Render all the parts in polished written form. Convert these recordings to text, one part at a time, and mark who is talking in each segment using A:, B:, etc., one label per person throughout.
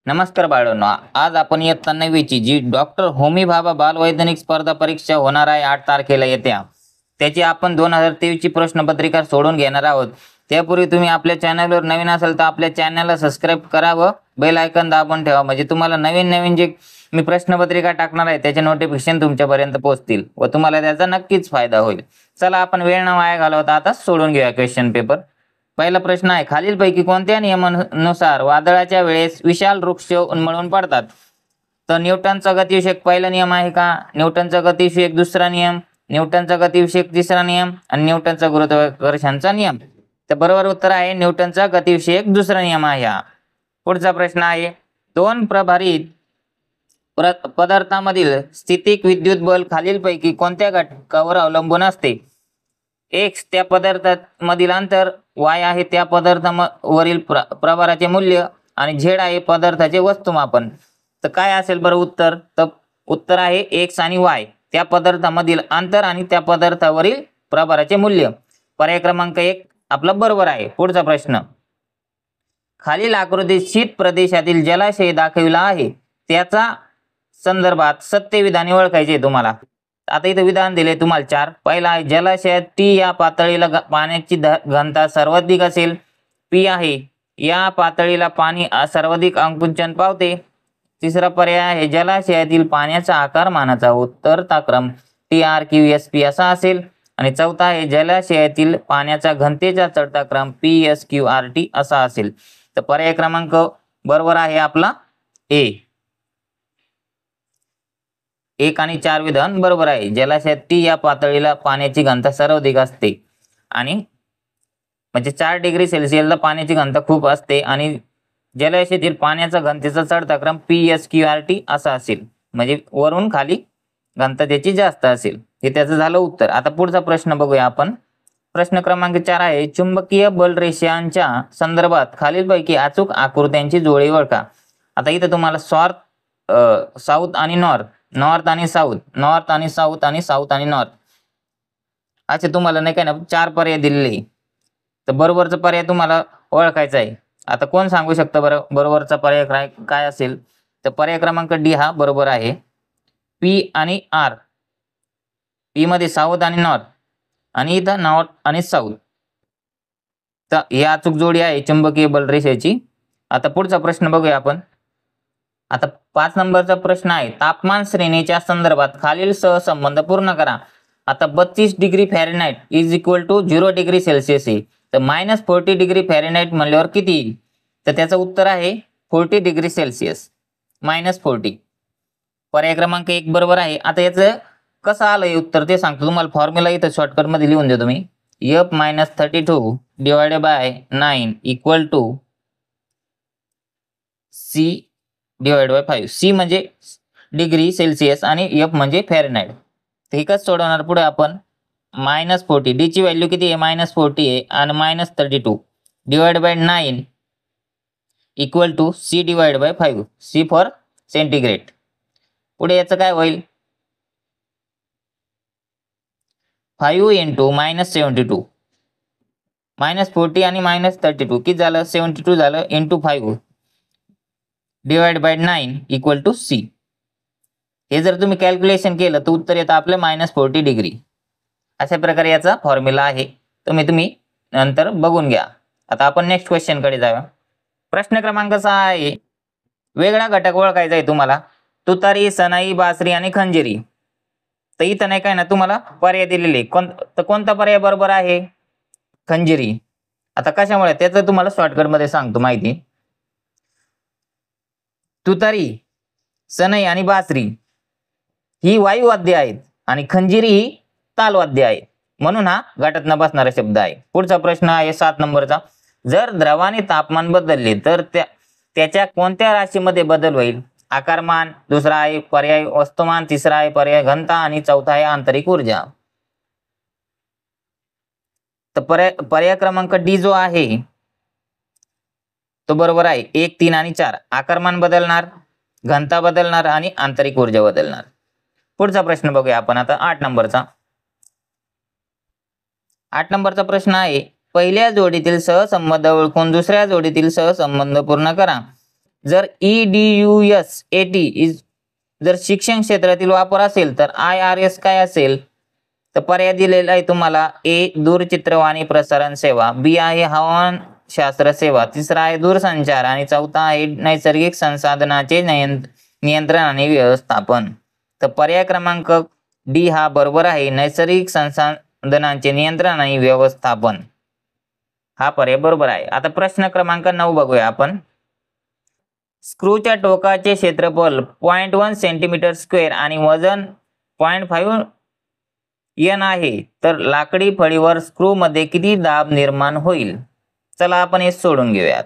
A: नमस्कार बाळांनो, आज आपण इयत्ता 9वीची जी डॉक्टर होमी भाभा बालवैज्ञानिक स्पर्धा परीक्षा होणार आहे 8 तारखेला येत्या, त्याची आपण 2023ची प्रश्नपत्रिका सोडून घेणार आहोत. त्यापूर्वी तुम्ही आपल्या चॅनलवर नवीन असाल तर आपल्या चॅनलला सबस्क्राईब करा व बेल आयकॉन दाबून ठेवा, म्हणजे तुम्हाला नवीन नवीन जे मी प्रश्नपत्रिका टाकणार आहे त्याचे नोटिफिकेशन तुमच्यापर्यंत पोहोचतील व तुम्हाला त्याचा नक्कीच फायदा होईल. चला आपण वेळ न वाया घालवता आता सोडून घेऊया क्वेश्चन पेपर. पहिला प्रश्न आहे, खालीलपैकी कोणत्या नियमानुसार वादळाच्या वेळेस विशाल वृक्ष उन्मळून पडतात? तर न्यूटनचा गतिविषयक पहिला नियम आहे का, न्यूटनचा गतिविषयक दुसरा नियम, न्यूटनचा गतिविषयक तिसरा नियम आणि न्यूटनचा गुरुत्वाकर्षणचा नियम? तर बरोबर उत्तर आहे न्यूटनचा गतिविषयक दुसरा नियम आहे हा. पुढचा प्रश्न आहे, दोन प्रभारित पदार्थामधील स्थितिक विद्युत बल खालीलपैकी कोणत्या घटकावर अवलंबून असते? एक्स त्या पदार्थामधील अंतर, वाय आहे त्या पदार्थावरील प्रभाराचे मूल्य आणि झेड आहे पदार्थाचे वस्तुमापन. तर काय असेल बरं उत्तर? तर उत्तर आहे एक्स आणि वाय त्या पदार्थामधील अंतर आणि त्या पदार्थावरील प्रभाराचे मूल्य. पर्याय क्रमांक 1 आपला बरोबर आहे. पुढचा प्रश्न, खालील आकृतीत शीत प्रदेशातील जलाशय दाखविला आहे, त्याचा संदर्भात सत्य विधाने ओळखायचे तुम्हाला. आता इथं विधान दिले तुम्हाला 4. पहिला आहे, जलाशयात टी या पातळीला पाण्याची घनता सर्वाधिक असेल. पी आहे, या पातळीला पाणी सर्वाधिक आकुंचन पावते. तिसरा पर्याय आहे, जलाशयातील पाण्याचा आकारमानाचा उतरता क्रम TRQSP असा असेल. आणि चौथा आहे, जलाशयातील पाण्याचा घनतेचा चढता क्रम PSQRT असा असेल. तर पर्याय क्रमांक बरोबर आहे आपला ए. 1 आणि 4 विधान बरोबर आहे. जलाशयात टी या पातळीला पाण्याची घनता सर्वाधिक असते आणि म्हणजे 4 डिग्री सेल्सिअसला पाण्याची घनता खूप असते आणि जलाशयातील पाण्याचा घनतेचा चढता क्रम PSQRT असा असेल, म्हणजे वरून खाली घनता त्याची जास्त असेल. हे त्याचं झालं उत्तर. आता पुढचा प्रश्न बघूया आपण. प्रश्न क्रमांक 4 आहे, चुंबकीय बल रेषांच्या संदर्भात खालीलपैकी अचूक आकृत्यांची जोडी ओळखा. आता इथं तुम्हाला साऊथ आणि नॉर्थ आणि साऊथ, नॉर्थ आणि साऊथ आणि साऊथ आणि नॉर्थ असे तुम्हाला नाही काय ना 4 पर्याय दिलेले. तर बरोबरचा पर्याय तुम्हाला ओळखायचा आहे. आता कोण सांगू शकतं बरं बरोबरचा पर्याय काय असेल? तर पर्याय क्रमांक डी हा बरोबर आहे. पी आणि आर, पी मध्ये साऊथ आणि नॉर्थ आणि इथं नॉर्थ आणि साऊथ. तर ही अचूक जोडी आहे चुंबकीय बल रेषेची. आता पुढचा प्रश्न बघूया आपण. आता 5 नंबरचा प्रश्न आहे, तापमान श्रेणीच्या संदर्भात खालील सहसंबंध पूर्ण करा. आता 32 degree Fahrenheit is equal to 0 degree Celsius आहे. तर -40 डिग्री फॅरेनहाइट म्हणल्यावर किती येईल? तर त्याचं उत्तर आहे 40 डिग्री सेल्सिअस -40. पर्याय क्रमांक 1 बरोबर आहे. आता याचं कसं आलंय उत्तर ते सांगतो तुम्हाला. फॉर्म्युला इथं शॉर्टकट मध्ये लिहून देतो मी. F-32 divided by 9 equal to C divide by 5. C म्हणजे डिग्री सेल्सिअस आणि F म्हणजे फॅरेनहाइट. ठीक आहे, सोडवणार पुढे आपण. -40 डी ची व्हॅल्यू किती आहे? -40 आहे आणि -32 divide by 9 equal to C divide by 5. C for centigrade. पुढे याचं काय होईल? 5 इंटू -72 -40 आणि -32 किती झालं? 72 झालं into 5 divide by 9 equal to C. हे जर तुम्ही कॅल्क्युलेशन केलं तर उत्तर येतं आपलं -40 डिग्री. अशा प्रकारे याचा फॉर्म्युला आहे. तुम्ही नंतर बघून घ्या. आता आपण नेक्स्ट क्वेश्चन कडे जाऊया. प्रश्न क्रमांक 6 आहे, वेगळा घटक ओळखायचा आहे तुम्हाला. तुतारी, सनाई, बासरी आणि खंजिरी. तर इथं नाही काय ना तुम्हाला पर्याय दिलेले. कोणता पर्याय बरोबर आहे? खंजिरी. आता कशामुळे त्याचं तुम्हाला शॉर्टकट मध्ये सांगतो माहिती. तुतारी, सनई आणि बासरी ही वायुवाद्य आहेत आणि खंजिरी ही तालवाद्य आहे, म्हणून हा घटात न बसणारा शब्द आहे. पुढचा प्रश्न आहे 7 नंबरचा, जर द्रवाने तापमान बदलले तर त्याच्या कोणत्या राशीमध्ये बदल होईल? आकारमान, दुसरा आहे पर्याय वस्तुमान, तिसरा आहे पर्याय घनता आणि चौथा आहे आंतरिक ऊर्जा. तर पर्याय क्रमांक डी जो आहे तो बरोबर आहे. 1, 3 आणि 4 आकारमान बदलणार, घनता बदलणार आणि आंतरिक ऊर्जा बदलणार. पुढचा प्रश्न बघूया आपण आता 8 नंबरचा. 8 नंबरचा प्रश्न आहे, पहिल्या जोडीतील सहसंबंध ओळखून दुसऱ्या जोडीतील सहसंबंध पूर्ण करा. जर EDUSAT जर शिक्षण क्षेत्रातील वापर असेल तर IRS काय असेल? तर पर्याय दिलेला आहे तुम्हाला. A दूरचित्रवाणी प्रसारण सेवा, B आहे हवामानशास्त्र सेवा, तिसरा आहे दूरसंचार आणि चौथा आहे नैसर्गिक संसाधनाचे नियंत्रण आणि व्यवस्थापन. तर पर्याय क्रमांक D हा बरोबर आहे. नैसर्गिक संसाधनांचे नियंत्रण आणि व्यवस्थापन हा पर्याय बरोबर आहे. आता प्रश्न क्रमांक 9 बघूया आपण. स्क्रूच्या टोकाचे क्षेत्रफळ 0.1 सेंटीमीटर स्क्वेअर आणि वजन 0.5 N आहे, तर लाकडी फळीवर स्क्रू मध्ये किती दाब निर्माण होईल? चला आपण हे सोडून घेऊया.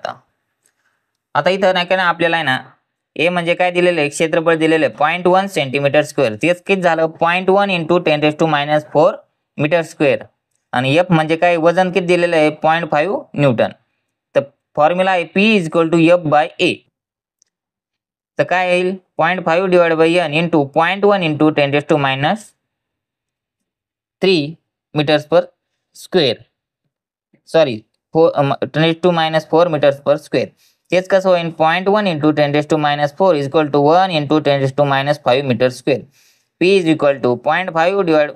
A: आता इथं नाही का आपल्याला आहे ना, ए म्हणजे काय दिलेलं आहे? क्षेत्रफळ दिलेलं आहे 0.1 सेंटीमीटर स्क्वेअर. तेच किती झालं? 0.1 × 10⁻⁴ मीटर स्क्वेअर. आणि F म्हणजे काय? वजन किती दिलेलं आहे? 0.5 न्यूटन. तर फॉर्म्युला आहे P = F/A. तर काय येईल? 0.5 / N × 0.1 × 10⁻³ मीटर/स्क्वेअर. सॉरी 10⁻⁴ मीटर/स्क्वेअर. तेच कसं होईल? 0.1 × 10⁻⁴ = 1 × 10⁻⁵ मीटर/स्क्वेअर. P = 0.5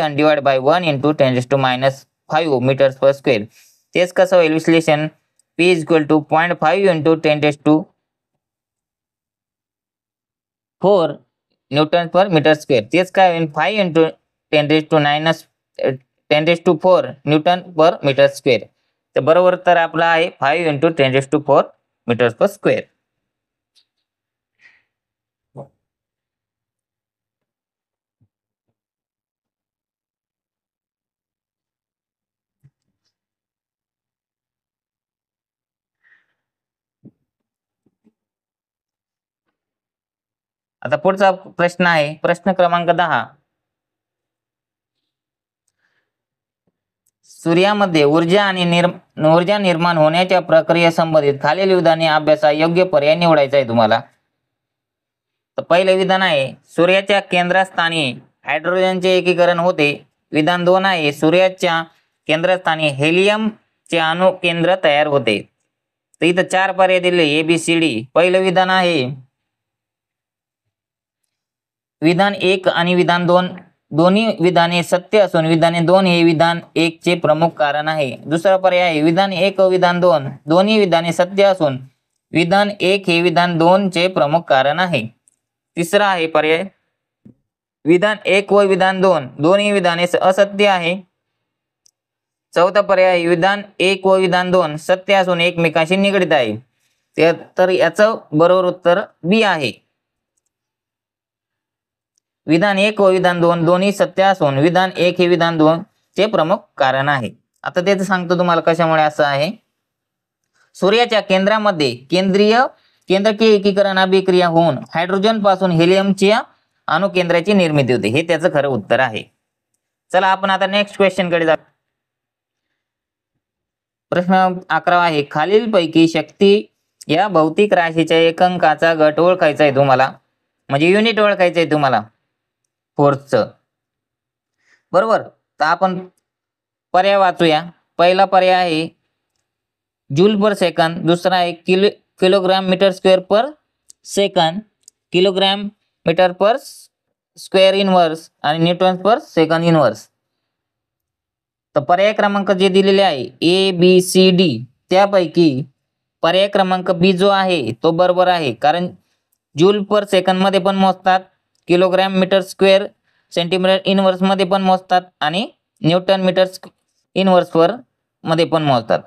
A: N / 1 × 10⁻⁵ मीटर/स्क्वेअर. तेच कसं होईल विश्लेषण? P = 0.5 × 10⁻⁴ न्यूटन/मीटर/स्क्वेअर. तेच काय होईल? 5 × 10⁻⁴ न्यूटन/मीटर/स्क्वेअर. तर बरोबर तर आपला आहे 5 × 10⁻⁴ मीटर/स्क्वेअर. आता पुढचा प्रश्न आहे प्रश्न क्रमांक 10. सूर्यामध्ये ऊर्जा आणि ऊर्जा निर्माण होण्याच्या प्रक्रियेसंबंधित खालील विधाने अभ्यासा योग्य पर्याय निवडायचा आहे तुम्हाला. तर पहिले विधान आहे सूर्याच्या केंद्रस्थानी हायड्रोजनचे एकीकरण होते. विधान 2 आहे सूर्याच्या केंद्रस्थानी हेलियमचे अणु केंद्र तयार होते. तर इथं 4 पर्याय दिले ABCD. पहिलं विधान आहे विधान 1 आणि विधान 2 दोन्ही विधाने सत्य असून विधाने 2 हे विधान 1 चे प्रमुख कारण आहे. दुसरा पर्याय आहे विधान 1 व विधान 2 दोन्ही विधाने सत्य असून विधान 1 हे विधान 2 चे प्रमुख कारण आहे. तिसरा आहे पर्याय विधान 1 व विधान 2 दोन्ही विधाने असत्य आहे. चौथा पर्याय विधान 1 व विधान 2 सत्य असून एकमेकांशी निगडित आहे. तर याचं बरोबर उत्तर B आहे. विधान 1 व विधान 2 दोन्ही सत्य असून विधान 1 हे विधान 2 चे प्रमुख कारण आहे. आता तेच सांगतो तुम्हाला कशामुळे असं आहे. सूर्याच्या केंद्रामध्ये केंद्रकीय एकीकरण अभिक्रिया होऊन हायड्रोजन पासून हेलियमच्या अणुकेंद्राची निर्मिती होते. हे त्याचं खरं उत्तर आहे. चला आपण आता नेक्स्ट क्वेश्चन कडे जाऊ. प्रश्न 11 आहे खालीलपैकी शक्ती या भौतिक राशीच्या एककाचा गट ओळखायचा आहे तुम्हाला, म्हणजे युनिट ओळखायचं आहे तुम्हाला फोर्सचं. बरोबर. तर आपण पर्याय वाचूया. पहिला पर्याय आहे जूल/सेकंद, दुसरा आहे किलोग्राम मीटर/स्क्वेअर/सेकंद, किलोग्राम मीटर/स्क्वेअर इनवर्स आणि न्यूटन/सेकंद इनवर्स. तर पर्याय क्रमांक जे दिलेले आहे ABCD त्यापैकी पर्याय क्रमांक B जो आहे तो बरोबर आहे. कारण जूल/सेकंद मध्ये पण मोजतात, किलोग्राम मीटर/स्क्वेअर सेंटीमीटर इनवर्स मध्ये पण मोजतात आणि न्यूटन मीटर इनवर्स मध्ये पण मोजतात.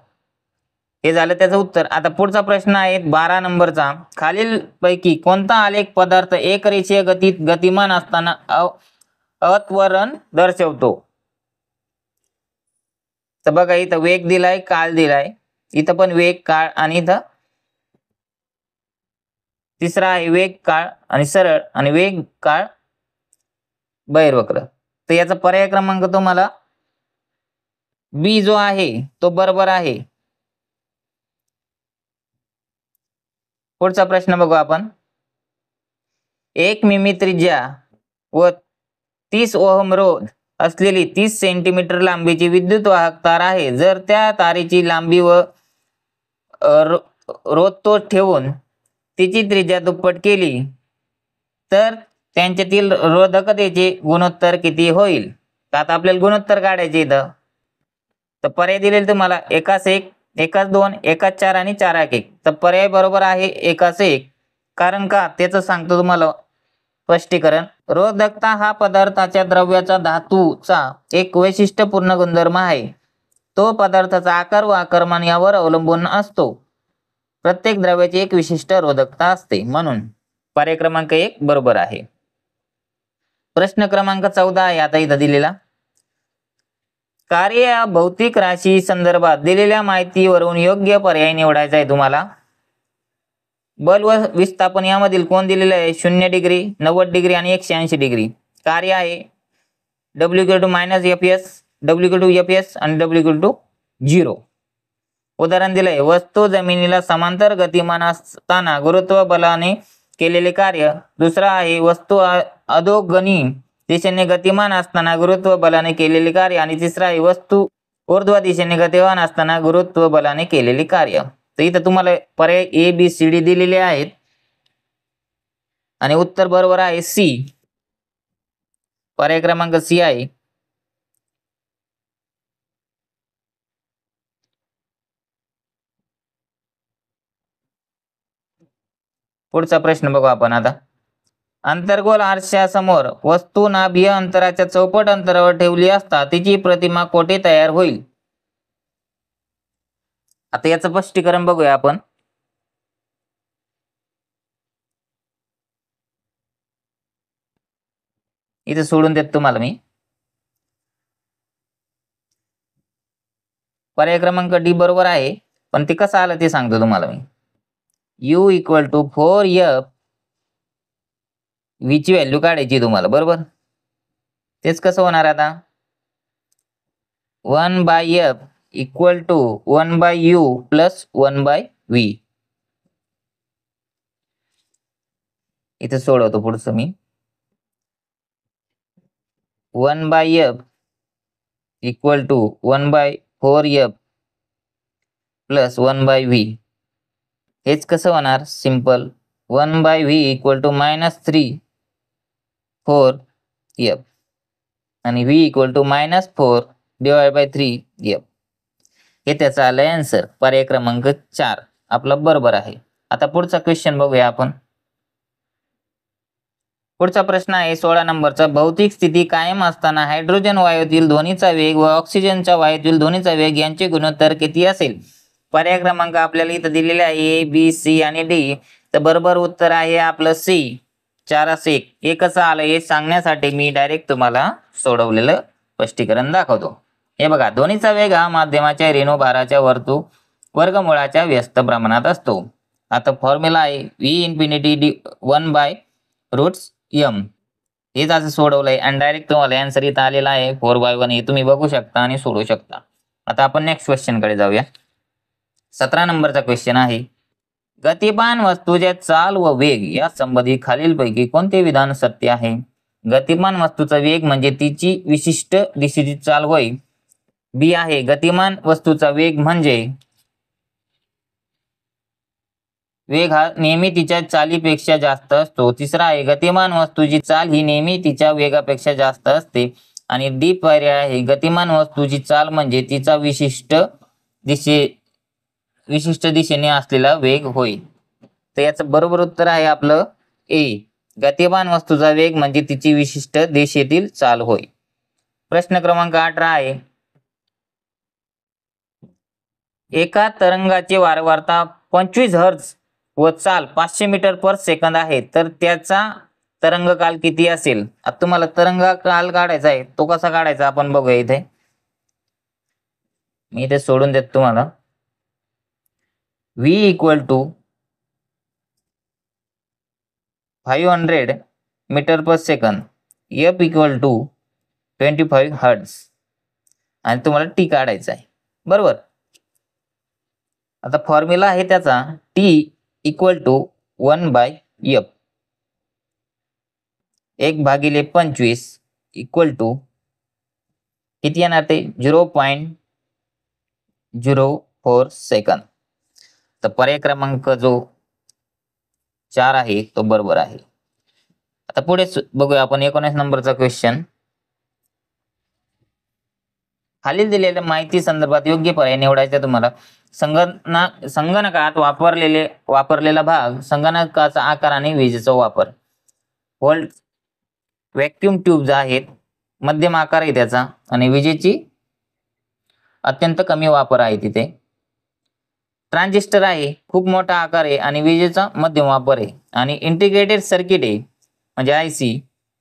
A: हे झालं त्याचं उत्तर. आता पुढचा प्रश्न आहे 12 नंबरचा. खालीलपैकी कोणता आलेख पदार्थ एकरेषीय गतीत गतिमान असताना अवत्वरण दर्शवतो? तर बघा इथं वेग दिलाय, काळ दिलाय. इथं पण वेग, काळ आणि इथं तिसरा आहे वेग, काळ आणि सरळ आणि वेग, काळ, बहिर्वक्र. तर याचा पर्याय क्रमांक तुम्हाला B जो आहे तो बरोबर आहे. पुढचा प्रश्न बघू आपण. 1 मिमी त्रिज्या व 30 ओहम रोध असलेली 30 सेंटीमीटर लांबीची विद्युत वाहक तार आहे. जर त्या तारेची लांबी व रोध तो ठेवून तिची त्रिज्या दुप्पट केली तर त्यांच्यातील रोधकतेचे गुणोत्तर किती होईल? तर आता आपल्याला गुणोत्तर काढायचे इथं. तर पर्याय दिलेले तुम्हाला 1:1, 1:2, 1:4 आणि 4:1. तर पर्याय बरोबर आहे 1:1. कारण का त्याचं सांगतो तुम्हाला स्पष्टीकरण. रोधकता हा पदार्थाच्या द्रव्याचा धातूचा एक वैशिष्ट्यपूर्ण गुणधर्म आहे. तो पदार्थाचा आकार व आकारमान यावर अवलंबून असतो. प्रत्येक द्रव्याची एक विशिष्ट रोधकता असते. म्हणून पर्याय क्रमांक 1 बरोबर आहे. प्रश्न क्रमांक 14 आहे आता इथं दिलेला. कार्य या भौतिक राशी संदर्भात दिलेल्या माहितीवरून योग्य पर्याय निवडायचा आहे तुम्हाला. बल व विस्थापन यामधील कोण दिलेलं आहे? 0 डिग्री, 90 डिग्री आणि 180 डिग्री. कार्य आहे W=-Fs, W=Fs आणि W=0. उदाहरण दिलंय, वस्तू जमिनीला समांतर गतिमान असताना गुरुत्व बलाने केलेले कार्य. दुसरा आहे वस्तू अधोगती दिशेने गतिमान असताना गुरुत्व बलाने केलेले कार्य. आणि तिसरा आहे वस्तू ऊर्ध्व दिशेने गतिमान असताना गुरुत्व बलाने केलेले कार्य. तर इथं तुम्हाला पर्याय ABCD दिलेले आहेत आणि उत्तर बरोबर आहे C. पर्याय क्रमांक C आहे. पुढचा प्रश्न बघू आपण आता. अंतर्गोल आरशासमोर वस्तू नाभीय अंतराच्या चौपट अंतरावर ठेवली असता तिची प्रतिमा कोठे तयार होईल? आता याचं स्पष्टीकरण बघूया आपण. इथे सोडून देत तुम्हाला मी. पर्याय क्रमांक D बरोबर आहे, पण ते कसं आलं ते सांगतो तुम्हाला मी. U=4F V ची व्हॅल्यू काढायची तुम्हाला, बरोबर. तेच कसं होणार आता? 1/F = 1/U + 1/V. इथे सोडवतो पुढचं मी. 1/F = 1/4F + 1/V. हेच कसं होणार? सिंपल. 1/V = -3/4F आणि V = -4/3F. हे त्याचं आलंय आन्सर. पर्याय क्रमांक 4 आपला बरोबर आहे. आता पुढचा क्वेश्चन बघूया आपण. पुढचा प्रश्न आहे 16 नंबरचा. भौतिक स्थिती कायम असताना हायड्रोजन वायूतील ध्वनीचा वेग व ऑक्सिजनच्या वायूतील ध्वनीचा वेग यांचे गुणोत्तर किती असेल? पर्याय क्रमांक आपल्याला इथं दिलेले आहे A, B, C आणि D. तर बरोबर उत्तर आहे आपलं C. 4:1. हे कसं आलं हे सांगण्यासाठी मी डायरेक्ट तुम्हाला सोडवलेलं स्पष्टीकरण दाखवतो. हे बघा, ध्वनीचा वेग हा माध्यमाच्या ऋण भाराच्या वर्गमूळाच्या व्यस्त प्रमाणात असतो. आता फॉर्म्युला आहे V∞ 1/√m. हेच असं सोडवलंय आणि डायरेक्ट तुम्हाला आन्सर इथं आलेला आहे 4/1. हे तुम्ही बघू शकता आणि सोडवू शकता. आता आपण नेक्स्ट क्वेश्चन कडे जाऊया. 17 नंबरचा क्वेश्चन आहे. गतिमान वस्तूच्या चाल व वेग या संबंधी खालीलपैकी कोणते विधान सत्य आहे? गतिमान वस्तूचा वेग म्हणजे तिची विशिष्ट दिशेची चाल होय. B आहे गतिमान वस्तूचा वेग म्हणजे वेग हा नेहमी तिच्या चालीपेक्षा जास्त असतो. तिसरा आहे गतिमान वस्तूची चाल ही नेहमी तिच्या वेगापेक्षा जास्त असते. आणि D पर्याय आहे गतिमान वस्तूची चाल म्हणजे तिचा विशिष्ट दिशेने असलेला वेग होय. तर याचं बरोबर उत्तर आहे आपलं A. गतिमान वस्तूचा वेग म्हणजे तिची विशिष्ट दिशेतील चाल होय. प्रश्न क्रमांक 18 आहे. एका तरंगाची वारंवारता 25 हर्ट्झ व चाल 500 मीटर पर सेकंद आहे, तर त्याचा तरंगकाल किती असेल? आता तुम्हाला तरंगकाल काढायचा आहे. तो कसा काढायचा आपण बघूया. इथे मी इथे सोडून देतो तुम्हाला. V = 500 metre per second, F = 25 hertz आणि तुम्हाला T काढायचा आहे, बरोबर. आता फॉर्म्युला आहे त्याचा T = 1/F 1/25 = किती येणार ते? 0.04 सेकंद. तर पर्याय क्रमांक जो 4 आहे तो बरोबर आहे. आता पुढे बघूया आपण 19 नंबरचा क्वेश्चन. खालील दिलेल्या माहिती संदर्भात योग्य पर्याय निवडायचा तुम्हाला. संगणकात वापरलेला भाग, संगणकाचा आकार आणि विजेचा वापर. व्होल्ट व्हॅक्यूम ट्यूब्स आहेत, मध्यम आकार आहे त्याचा आणि विजेची अत्यंत कमी वापर आहे तिथे. ट्रान्झिस्टर आहे, खूप मोठा आकार आहे आणि विजेचा मध्यम वापर आहे. आणि इंटिग्रेटेड सर्किट आहे म्हणजे IC,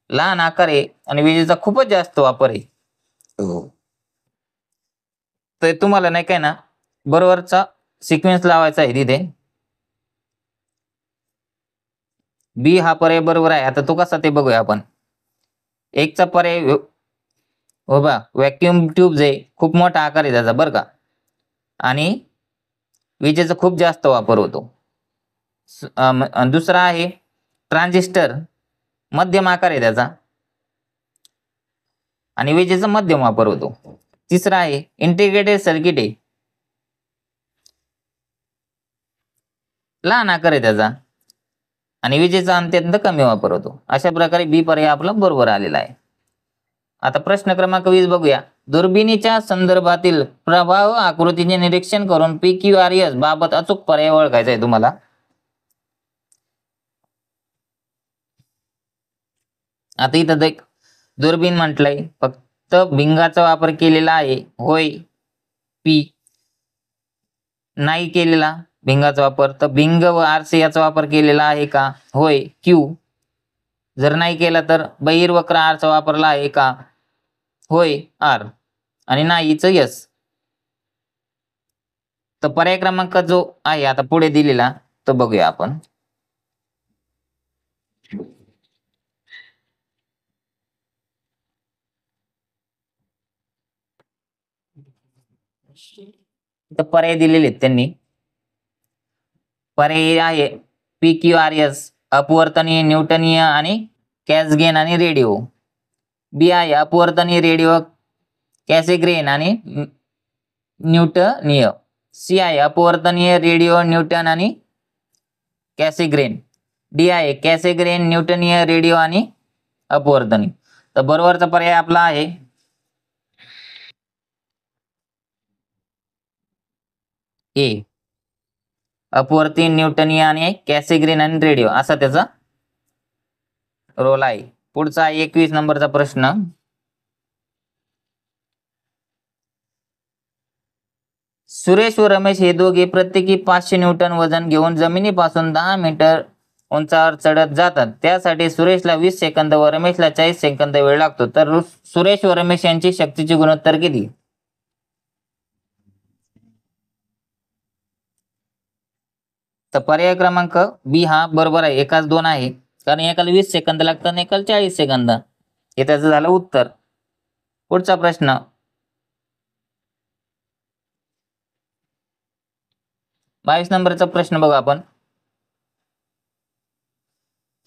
A: लहान आकार आहे आणि विजेचा खूपच जास्त वापर आहे. तर तुम्हाला नाही काय ना बरोबरचा सिक्वेन्स लावायचा आहे तिथे. बी हा पर्याय बरोबर आहे. आता तो कसा ते बघूया आपण. एकचा पर्याय हो बा व्हॅक्यूम ट्यूब्स आहे, खूप मोठा आकार आहे त्याचा बरं का, आणि विजेचा खूप जास्त वापर होतो. दुसरा आहे ट्रान्झिस्टर, मध्यम आकार आहे त्याचा आणि विजेचा मध्यम वापर होतो. तिसरा आहे इंटिग्रेटेड सर्किट आहे, लहान आकार आहे त्याचा आणि विजेचा अत्यंत कमी वापर होतो. अशा प्रकारे बी पर्याय आपला बरोबर आलेला आहे. आता प्रश्न क्रमांक 20 बघूया. दुर्बिणीच्या संदर्भातील प्रभाव आकृतीचे निरीक्षण करून PQRS बाबत अचूक पर्याय ओळखायचा आहे तुम्हाला. आता इथं देख दुर्बीण म्हटलंय, फक्त भिंगाचा वापर केलेला आहे, होय P. नाही केलेला भिंगाचा वापर, तर भिंग व आरसे याचा वापर केलेला आहे का, होय Q. जर नाही केला तर बहिर्वक्र आरचा वापरला आहे का, होय R. आणि नाहीच S. तर पर्याय क्रमांक जो आहे आता पुढे दिलेला तो बघूया आपण. तर पर्याय दिलेले आहेत त्यांनी. पर्याय आहे PQRS, अपवर्तनीय, न्यूटनीय आणि कॅसग्रेन आणि रेडिओ. बी आहे अपवर्तनीय, रेडिओ, कॅसेग्रेन आणि न्यूटनीय. सी आहे अपवर्तनीय, रेडिओ, न्यूटन आणि कॅसेग्रेन. डी आहे कॅसेग्रेन, न्यूटनीय, रेडिओ आणि अपवर्तनीय. तर बरोबरचा पर्याय आपला आहे ए, अपवर्ती, न्यूटनीय आणि कॅसेग्रेन आणि रेडिओ असा त्याचा रोल आहे. पुढचा 21 नंबरचा प्रश्न. सुरेश व रमेश हे दोघे प्रत्येकी 500 न्यूटन वजन घेऊन जमिनीपासून 10 मीटर उंचावर चढत जातात. त्यासाठी सुरेशला 20 सेकंद व रमेशला 40 सेकंद वेळ लागतो. तर सुरेश व रमेश यांची शक्तीचे गुणोत्तर किती? तर पर्याय क्रमांक बी हा बरोबर आहे. एकाच 2 आहे, कारण एकाला 20 सेकंद लागतात आणि एकाला 40 सेकंद. हे त्याचं झालं उत्तर. पुढचा प्रश्न. बावीस नंबरचा प्रश्न बघा आपण.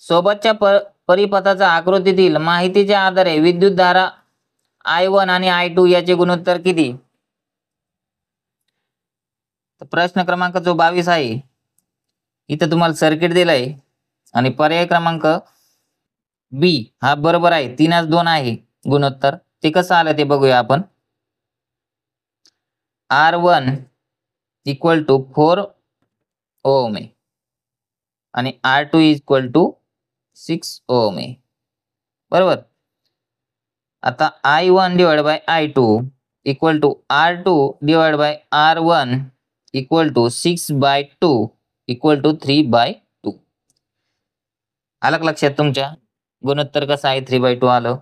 A: सोबतच्या परिपथाचा आकृतीतील माहितीच्या आधारे विद्युतधारा I1 आणि I2 याचे गुणोत्तर किती? प्रश्न क्रमांक जो 22 आहे इथं तुम्हाला सर्किट दिलंय आणि पर्याय क्रमांक बी हा बरोबर आहे. 3:2 आहे गुणोत्तर. ते कसं आलं ते बघूया आपण. R1 इक्वल टू 4 ओम आहे आणि R2 इक्वल टू 6 ओम आहे, बरोबर. आता I1 divide by I2 equal to R2 divide by R1 equal to 6/2 equal to 3/2. आलं का लक्षात तुमच्या? गुणोत्तर कसं आहे, 3/2 आलं.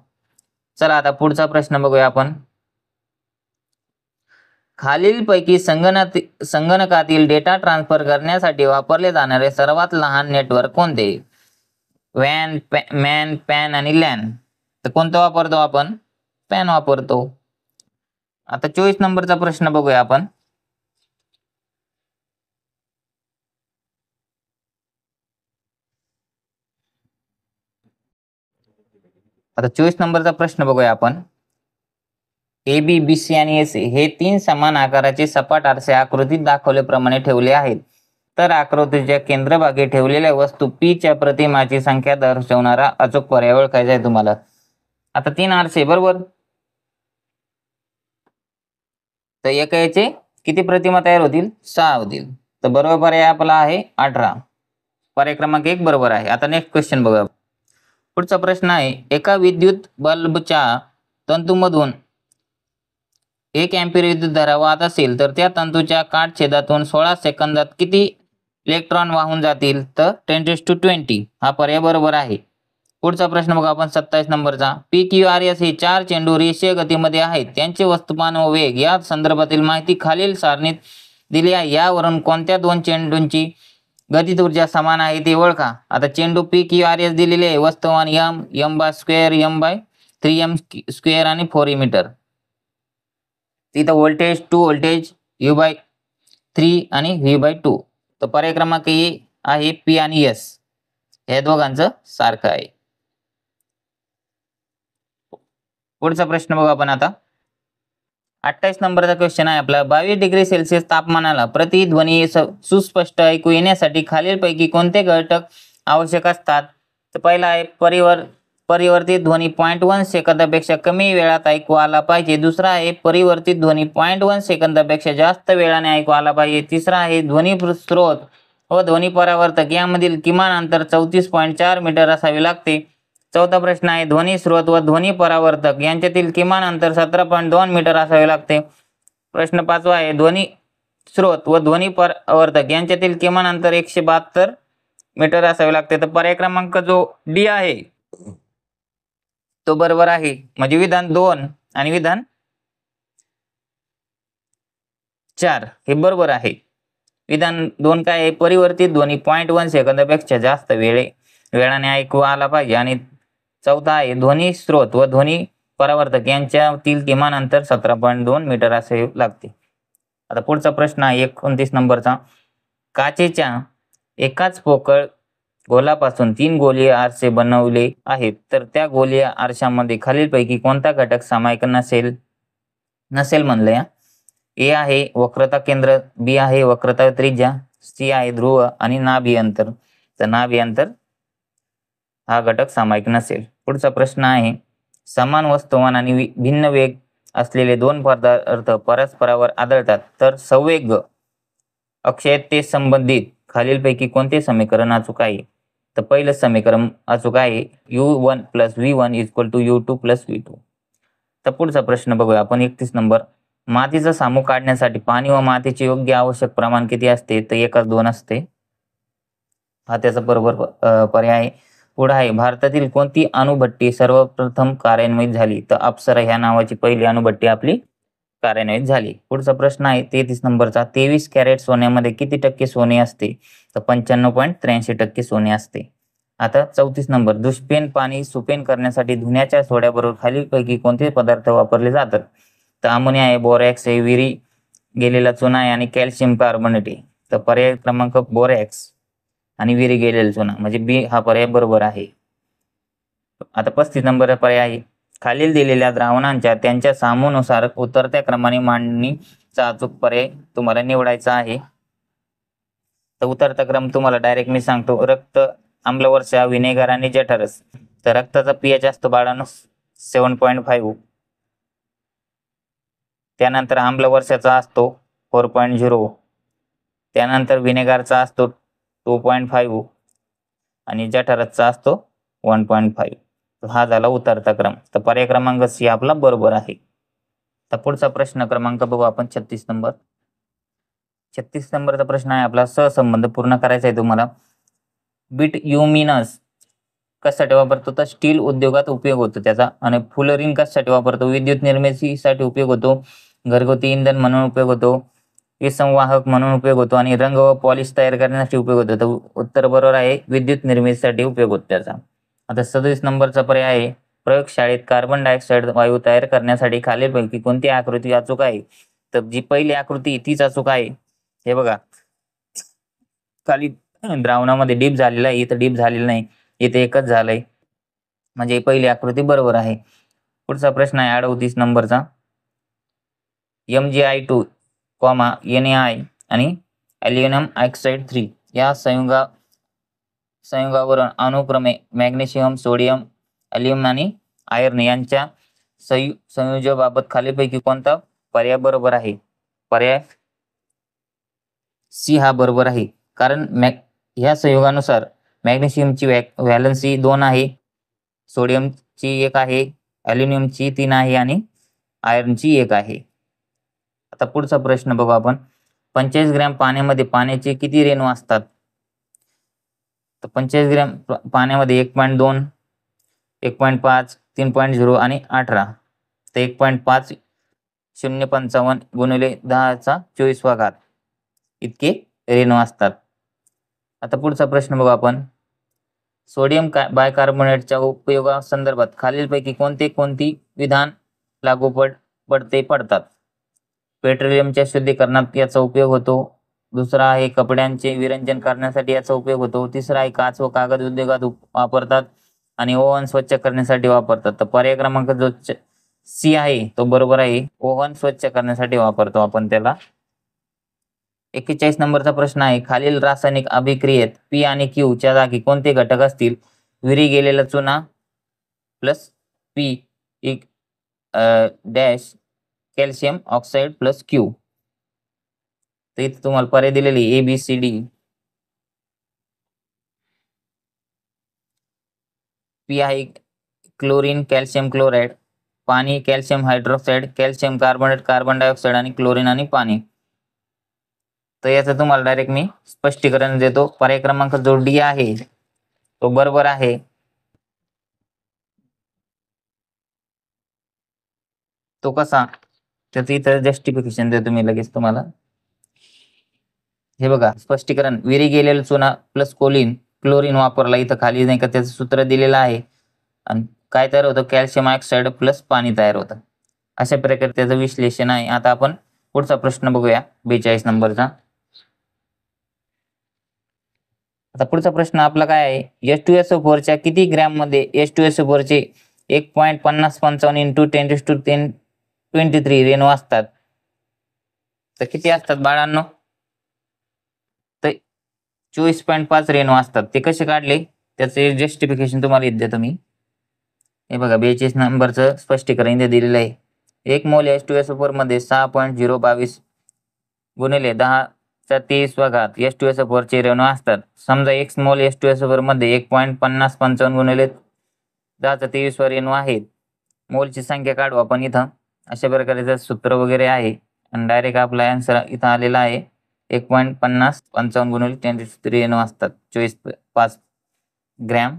A: चला आता पुढचा प्रश्न बघूया आपण. खालीलपैकी संगणकातील डेटा ट्रान्सफर करण्यासाठी वापरले जाणारे सर्वात लहान नेटवर्क कोणते? वॅन, मॅन, पॅन आणि लॅन. तर कोणतं वापरतो आपण? पॅन वापरतो. आता 24 नंबरचा प्रश्न बघूया आपण. आता 24 नंबरचा प्रश्न बघूया आपण. AB, BC आणि AC हे 3 समान आकाराचे सपाट आरसे आकृतीत दाखवल्याप्रमाणे ठेवले आहेत. तर आकृतीच्या केंद्रभागी ठेवलेल्या वस्तू P च्या प्रतिमाची संख्या दर्शवणारा अचूक पर्याय ओळखायचा आहे तुम्हाला. आता 3 आरसे बरोबर, तर एका याचे किती प्रतिमा तयार होतील? 6 होतील. तर बरोबर पर्याय आपला आहे 18. पर्याय क्रमांक 1 बरोबर आहे. आता नेक्स्ट क्वेश्चन बघा. पुढचा प्रश्न आहे, एका विद्युत बल्बच्या तंतूमधून 1 अँपिअर विद्युतधारा वाहत असेल तर त्या तंतूच्या काटछेदातून 16 सेकंदात किती इलेक्ट्रॉन वाहून जातील? तर 10⁻20 हा पर्याय बरोबर आहे. पुढचा प्रश्न बघा आपण 27 नंबरचा. PQRS हे 4 चेंडू रेषीय गतीमध्ये आहेत. त्यांचे वस्तुमान व वेग या संदर्भातील माहिती खालील सारणीत दिली आहे. यावरून कोणत्या 2 चेंडूंची गतिज ऊर्जा समान आहे ते ओळखा. आता चेंडू PQRS दिलेले आहे. वस्तुमान m/2 m/3m² आणि 4 मीटर. तिथं व्होल्टेज 2 व्होल्टेज U/3 आणि V/2. तर पर्याय क्रमांक ए आहे P आणि S हे दोघांचं सारखं आहे. पुढचा प्रश्न बघू आपण आता. 28 नंबरचा क्वेश्चन आहे आपला. 22 डिग्री सेल्सिअस तापमानाला प्रतिध्वनी सुस्पष्ट ऐकू येण्यासाठी खालीलपैकी कोणते घटक आवश्यक असतात? तर पहिला आहे परिवर्तित ध्वनी 0.1 सेकंदापेक्षा कमी वेळात ऐकू आला पाहिजे. दुसरा आहे परिवर्तित ध्वनी 0.1 सेकंदापेक्षा जास्त वेळाने ऐकू आला पाहिजे. तिसरा आहे ध्वनी स्रोत व ध्वनी परावर्तक यामधील किमान अंतर 34.4 मीटर असावे लागते. चौथा प्रश्न आहे, ध्वनी स्रोत व ध्वनी परावर्तक यांच्यातील किमान अंतर 17.2 मीटर असावे लागते. प्रश्न 5वा आहे, ध्वनी स्रोत व ध्वनी परावर्तक यांच्यातील किमान अंतर 172 मीटर असावे लागते. तर पर्याय क्रमांक जो डी आहे तो बरोबर आहे. म्हणजे विधान 2 आणि विधान 4 हे बरोबर आहे. विधान 2 काय आहे? परिवर्तित ध्वनी 0.1 सेकंदापेक्षा जास्त वेळाने ऐकू आला पाहिजे. आणि चौथा आहे ध्वनी स्रोत व ध्वनी परावर्तक यांच्यातील किमान अंतर 17.2 मीटर असे लागते. आता पुढचा प्रश्न आहे 29 नंबरचा. काचेच्या एकाच पोकळ गोलापासून 3 गोलीय आरसे बनवले आहेत, तर त्या गोलीय आरशामध्ये खालीलपैकी कोणता घटक सामायिक नसेल म्हणलंय. ए आहे वक्रता केंद्र, बी आहे वक्रता त्रिज्या, सी आहे ध्रुव आणि नाभी अंतर. तर नाभी अंतर हा घटक सामायिक नसेल. पुढचा प्रश्न आहे, समान वस्तुमान आणि भिन्न वेग असलेले 2 पदार्थ परस्परावर आदळतात तर संवेग अक्षयते संबंधित खालीलपैकी कोणते समीकरण अचूक आहे? तर पहिलं समीकरण अचूक आहे u1 + v1 = u2 + v2. तर पुढचा प्रश्न बघूया आपण 31 नंबर. मातीचा सामूह काढण्यासाठी पाणी व मातीचे योग्य आवश्यक प्रमाण किती असते? तर 1:2 असते. हा त्याचा बरोबर पर्याय आहे. पुढे आहे, भारतातील कोणती अणुभट्टी सर्वप्रथम कार्यान्वित झाली? तर अप्सरा ह्या नावाची पहिली अणुभट्टी आपली कार्यान्वित झाली. पुढचा प्रश्न आहे 33 नंबरचा. 23 कॅरेट सोन्यामध्ये किती टक्के सोने असते? तर 95.83% सोने असते. आता 34 नंबर. दुष्पेन पाणी सुपेन करण्यासाठी धुण्याच्या सोड्याबरोबर खालीलपैकी कोणते पदार्थ वापरले जातात? तर अमोनिया आहे, बोरॅक्स आहे, विरी गेलेला चुना आहे आणि कॅल्शियम कार्बोनेट आहे. तर पर्याय क्रमांक बोरॅक्स आणि विरी गेलेला चुना म्हणजे बी हा पर्याय बरोबर आहे. आता 35 नंबर पर्याय आहे, खालील दिलेल्या द्रावणांच्या त्यांच्या सामूनुसार उतरत्या क्रमाने मांडणीचा अचूक पर्याय तुम्हाला निवडायचा आहे. तर उतरता क्रम तुम्हाला डायरेक्ट मी सांगतो. रक्त, आम्लवर्षा, विनेगर आणि जठरस. तर रक्ताचा pH असतो 7.5. त्यानंतर आम्लवर्षाचा असतो 4.0. त्यानंतर विनेगरचा असतो 2.5 आणि जठरसचा असतो 1.5. हा झाला उतरता क्रम. तर पर्याय क्रमांक सी आपला बरोबर आहे. तर पुढचा प्रश्न क्रमांक बघू आपण 36 नंबर. 36 नंबरचा प्रश्न आहे आपला, सहसंबंध पूर्ण करायचा आहे तुम्हाला. बिटयुमिनस कशासाठी वापरतो? तर स्टील उद्योगात उपयोग होतो त्याचा. आणि फुलरिन कशासाठी वापरतो? विद्युत निर्मितीसाठी उपयोग होतो, घरगुती इंधन म्हणून उपयोग होतो, विसंवाहक म्हणून उपयोग होतो आणि रंग व पॉलिश तयार करण्यासाठी उपयोग होतो. तर उत्तर बरोबर आहे, विद्युत निर्मितीसाठी उपयोग होतो त्याचा. आता 37 नंबरचा पर्याय आहे, प्रयोगशाळेत कार्बन डायऑक्साईड वायू तयार करण्यासाठी खालीलपैकी कोणती आकृती अचूक आहे? तर जी पहिली आकृती तीच अचूक आहे. हे बघा, खाली द्रावणामध्ये डीप झालेला आहे, इथं डीप झालेलं नाही, इथे एकच झालंय, म्हणजे पहिली आकृती बरोबर आहे. पुढचा प्रश्न आहे 38 नंबरचा. MgI2, NaI आणि ॲल्युमिनियम ऑक्साईड 3 या संयुगावरून अनुक्रमे मॅग्नेशियम, सोडियम, ॲल्युमिनियम आणि आयर्न यांच्या संयोजनाबाबत खालीलपैकी कोणता पर्याय बरोबर आहे? पर्याय सी हा बरोबर आहे. कारण ह्या संयोगानुसार मॅग्नेशियमची व्हॅलन्सी 2 आहे, सोडियमची 1 आहे, ॲल्युमिनियमची 3 आहे आणि आयर्नची 1 आहे. आता पुढचा प्रश्न बघू आपण. 45 ग्रॅम पाण्यामध्ये पाण्याचे किती रेणू असतात? तर 45 ग्रॅम पाण्यामध्ये 1.2, 1.5, 3.0 आणि 18. तर 1.5 0.55 गुणिले 10⁻²4 इतके रेणू असतात. आता पुढचा प्रश्न बघू आपण. सोडियम बायकार्बोनेटच्या उपयोगासंदर्भात खालीलपैकी कोणती विधान लागू पडतात? पेट्रोलियमच्या शुद्धीकरणात याचा उपयोग होतो. दुसरा आहे कपड्यांचे विरंजन करण्यासाठी याचा उपयोग होतो. तिसरा आहे काच व कागद उद्योगात वापरतात आणि ओव्हन स्वच्छ करण्यासाठी वापरतात. तर पर्याय क्रमांक जो सी आहे तो बरोबर आहे. ओव्हन स्वच्छ करण्यासाठी वापरतो आपण त्याला. 41 नंबरचा प्रश्न आहे. खालील रासायनिक अभिक्रियेत पी आणि क्यू च्या जागी कोणते घटक असतील? विरी गेलेला चुना plus P dash calcium oxide plus Q. तर इथे तुम्हाला पर्याय दिलेली ABCD. पी आहे क्लोरीन कॅल्शियम क्लोराईड, पाणी calcium hydroxide, calcium carbonate carbon dioxide आणि क्लोरीन आणि पाणी. तर याचं तुम्हाला डायरेक्ट मी स्पष्टीकरण देतो. पर्याय क्रमांक जो डी आहे तो बरोबर आहे. तो कसा? त्याचं इथं जस्टिफिकेशन देतो मी लगेच तुम्हाला. हे बघा स्पष्टीकरण. विरी गेलेलं चुना प्लस क्लोरीन वापरला. इथं खाली नाही का त्याचं सूत्र दिलेलं आहे. आणि काय तयार होतं? कॅल्शियम ऑक्साईड प्लस पाणी तयार होतं. अशा प्रकारे त्याचं विश्लेषण आहे. आता आपण पुढचा प्रश्न बघूया 42 नंबरचा. आता पुढचा प्रश्न आपला काय आहे? H2SO4 च्या किती ग्रॅम मध्ये H2SO4 चे 1.55 इंटू 10⁻23 रेणू असतात? तर किती असतात बाळांनो? तर 24.5 रेणू असतात. ते कसे काढले त्याचे जस्टिफिकेशन तुम्हाला येत देतो मी. हे बघा 42 नंबरचं स्पष्टीकरण इथे दिलेलं आहे. 1 मोल H2SO4 मध्ये 6.022 गुणिले 10⁻23 H2SO4 चे रेणू असतात. समजा 1 मोल H2SO4 मध्ये 1.55 गुणिले 10⁻23 रेणू आहेत. मोलची संख्या काढू आपण इथं. अशा प्रकारचं सूत्र वगैरे आहे आणि डायरेक्ट आपला आन्सर इथं आलेला आहे. 1.55 गुणिले 10⁻³ रेणू असतात 24.5 ग्रॅम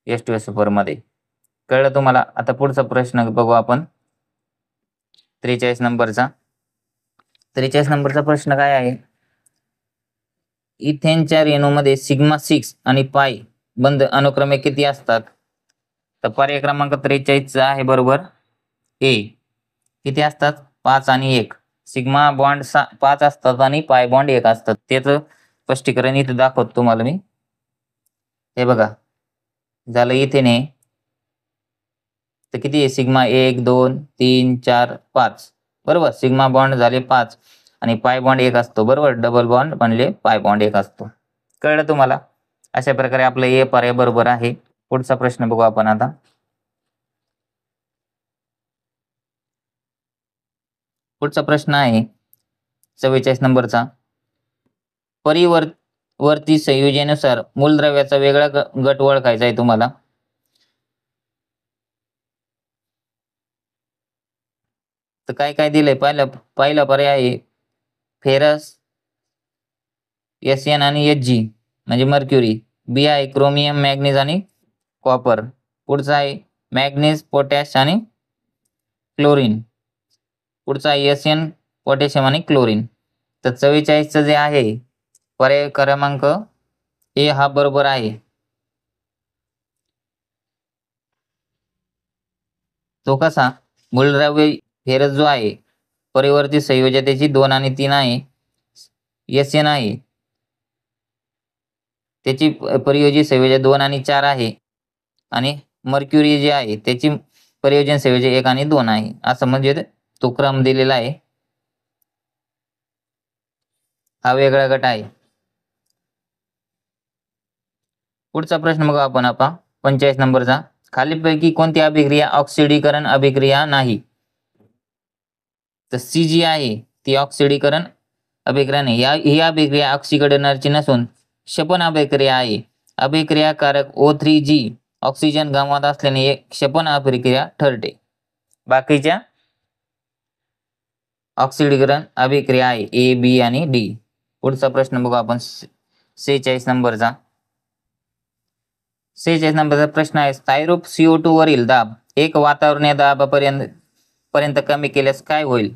A: H2SO4 मध्ये. कळलं तुम्हाला? आता पुढचा प्रश्न बघू आपण 43 नंबरचा. 43 नंबरचा प्रश्न काय आहे? इथेनच्या रेणूमध्ये σ6 आणि पाय बंध अनुक्रमे किती असतात? तर पर्याय क्रमांक 43 आहे बरोबर ए. किती असतात? 5 आणि 1. सिग्मा बॉन्ड 5 असतात आणि पाय बॉन्ड 1 असतात. त्याचं स्पष्टीकरण इथे दाखवतो तुम्हाला मी. हे बघा झालं इथेन आहे. तर किती आहे? सिग्मा 1 2 3 4 5 बरोबर. सिग्मा बॉन्ड झाले 5 आणि पाय बॉन्ड 1 असतो बरोबर. डबल बॉन्ड बनले पाय बॉन्ड 1 असतो. कळलं तुम्हाला? अशा प्रकारे आपलं ए पर्याय बरोबर आहे. पुढचा प्रश्न बघू आपण आता. पुढचा प्रश्न आहे 44 नंबरचा. परिवर्ती संयोजनेनुसार मूलद्रव्याचा वेगळा गट ओळखायचा आहे तुम्हाला. तर काय काय दिलंय? पहिला पर्याय आहे फेरस SN आणि Hg म्हणजे मर्क्युरी. बी आहे क्रोमियम मॅग्नीज आणि कॉपर. पुढचा आहे मॅग्नीज पोटॅश आणि क्लोरीन. पुढचा आहे SN पोटॅशियम आणि क्लोरीन. तर 44चं जे आहे पर्याय क्रमांक ए हा बरोबर आहे. तो कसा? मूलद्रव्य फेरस जो आहे परिवर्ती संयोजतेची 2 आणि 3 आहे. SN आहे त्याची परियोजी संयोजक 2 आणि 4 आहे आणि मर्क्युरी जे आहे त्याची परियोजन संयोजक 1 आणि 2 आहे. असं म्हणजे तो क्रम दिलेला आहे. हा वेगळा गट आहे. पुढचा प्रश्न बघा आपण 45 नंबरचा. खालीलपैकी कोणती अभिक्रिया ऑक्सिडीकरण अभिक्रिया नाही? तर सी जी आहे ती ऑक्सिडीकरण अभिक्रिया नाही. ही अभिक्रिया ऑक्सिकडनरची नसून क्षपन अभिक्रिया आहे. अभिक्रियाकारक O3G ऑक्सिजन गमावत असल्याने एक क्षपन अभिक्रिया ठरते. बाकीच्या ऑक्सिडीकरण अभिक्रिया आहे ए, बी आणि डी. पुढचा प्रश्न बघू आपण 46 नंबरचा. 46 नंबरचा प्रश्न आहे, स्थायीरूप CO2 वरील दाब एक वातावरणीय दाबापर्यंत कमी केल्यास काय होईल?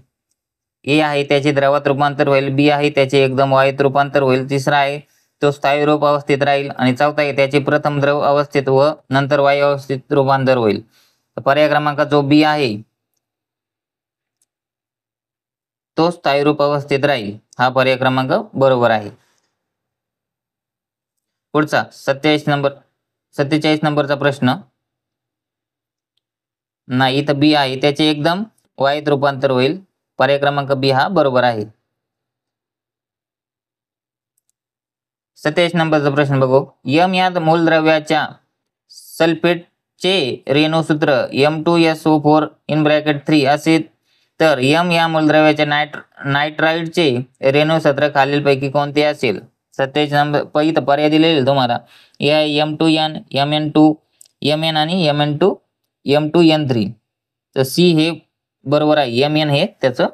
A: ए आहे त्याचे द्रवात रूपांतर होईल, बी आहे त्याचे एकदम वायूत रूपांतर होईल, तिसरा आहे तो स्थायीरूप अवस्थेत राहील आणि चौथा आहे त्याचे प्रथम द्रव अवस्थेत व नंतर वायू अवस्थेत रूपांतर होईल. पर्याय क्रमांक जो बी आहे तो स्थायीरूप अवस्थेत राहील. हा पर्याय क्रमांक बरोबर आहे. पुढचा 47 नंबरचा प्रश्न. नाही, इथं बी आहे त्याचे एकदम वायूत रूपांतर होईल. पर्याय क्रमांक बी हा बरोबर आहे. 27 नंबरचा प्रश्न बघू. यम या मूलद्रव्याच्या सल्फेटचे रेणूसूत्र M2SO4 (3) असे तर यम या मूलद्रव्याच्या नायट्राइडचे रेणूसूत्र खालीलपैकी कोणते असेल? 27 नंबर इथं पर्याय दिलेले तुम्हाला. ए आहे M2N, Mn2, Mn आणि M2N3. तर सी हे बरोबर आहे. Mn हे त्याचं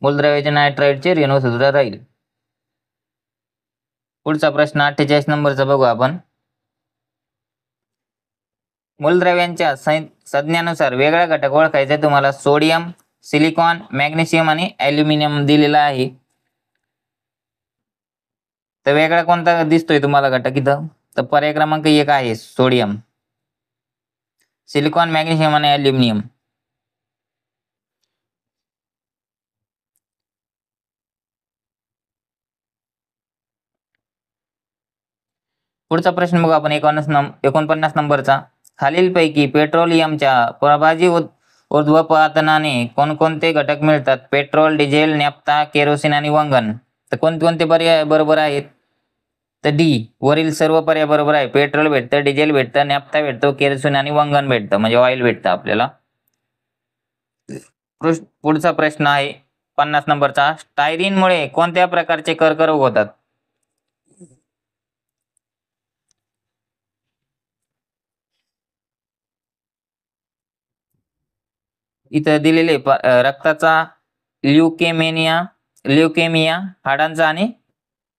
A: मूलद्रव्याच्या नायट्राइडचे रेणूसूत्र राहील. पुढचा प्रश्न 48 नंबरचा बघू आपण. मूलद्रव्यांच्या संज्ञानुसार वेगळा घटक ओळखायचा. तुम्हाला सोडियम, सिलिकॉन, मॅग्नेशियम आणि ॲल्युमिनियम दिलेला आहे. तर वेगळा कोणता दिसतोय तुम्हाला घटक इथं? तर पर्याय क्रमांक 1 आहे सोडियम, सिलिकॉन, मॅग्नेशियम आणि ॲल्युमिनियम. पुढचा प्रश्न बघू आपण 49 नंबरचा. खालीलपैकी पेट्रोलियमच्या प्रभाजी ऊर्ध्वपतनाने कोणकोणते घटक मिळतात? पेट्रोल, डिझेल, नॅफ्ता, केरोसिन आणि वंगण. तर कोणते पर्याय बरोबर आहेत? तर डी वरील सर्व पर्याय बरोबर आहे. पेट्रोल भेटतं, डिझेल भेटतं, नॅफ्ता भेटतो, केरोसिन आणि वंगण भेटतं म्हणजे ऑइल भेटतं आपल्याला. पुढचा प्रश्न आहे 50 नंबरचा. स्टायरीनमुळे कोणत्या प्रकारचे कर्करोग होतात? इथं दिलेले रक्ताचा, ल्युकेमिया, हाडांचा आणि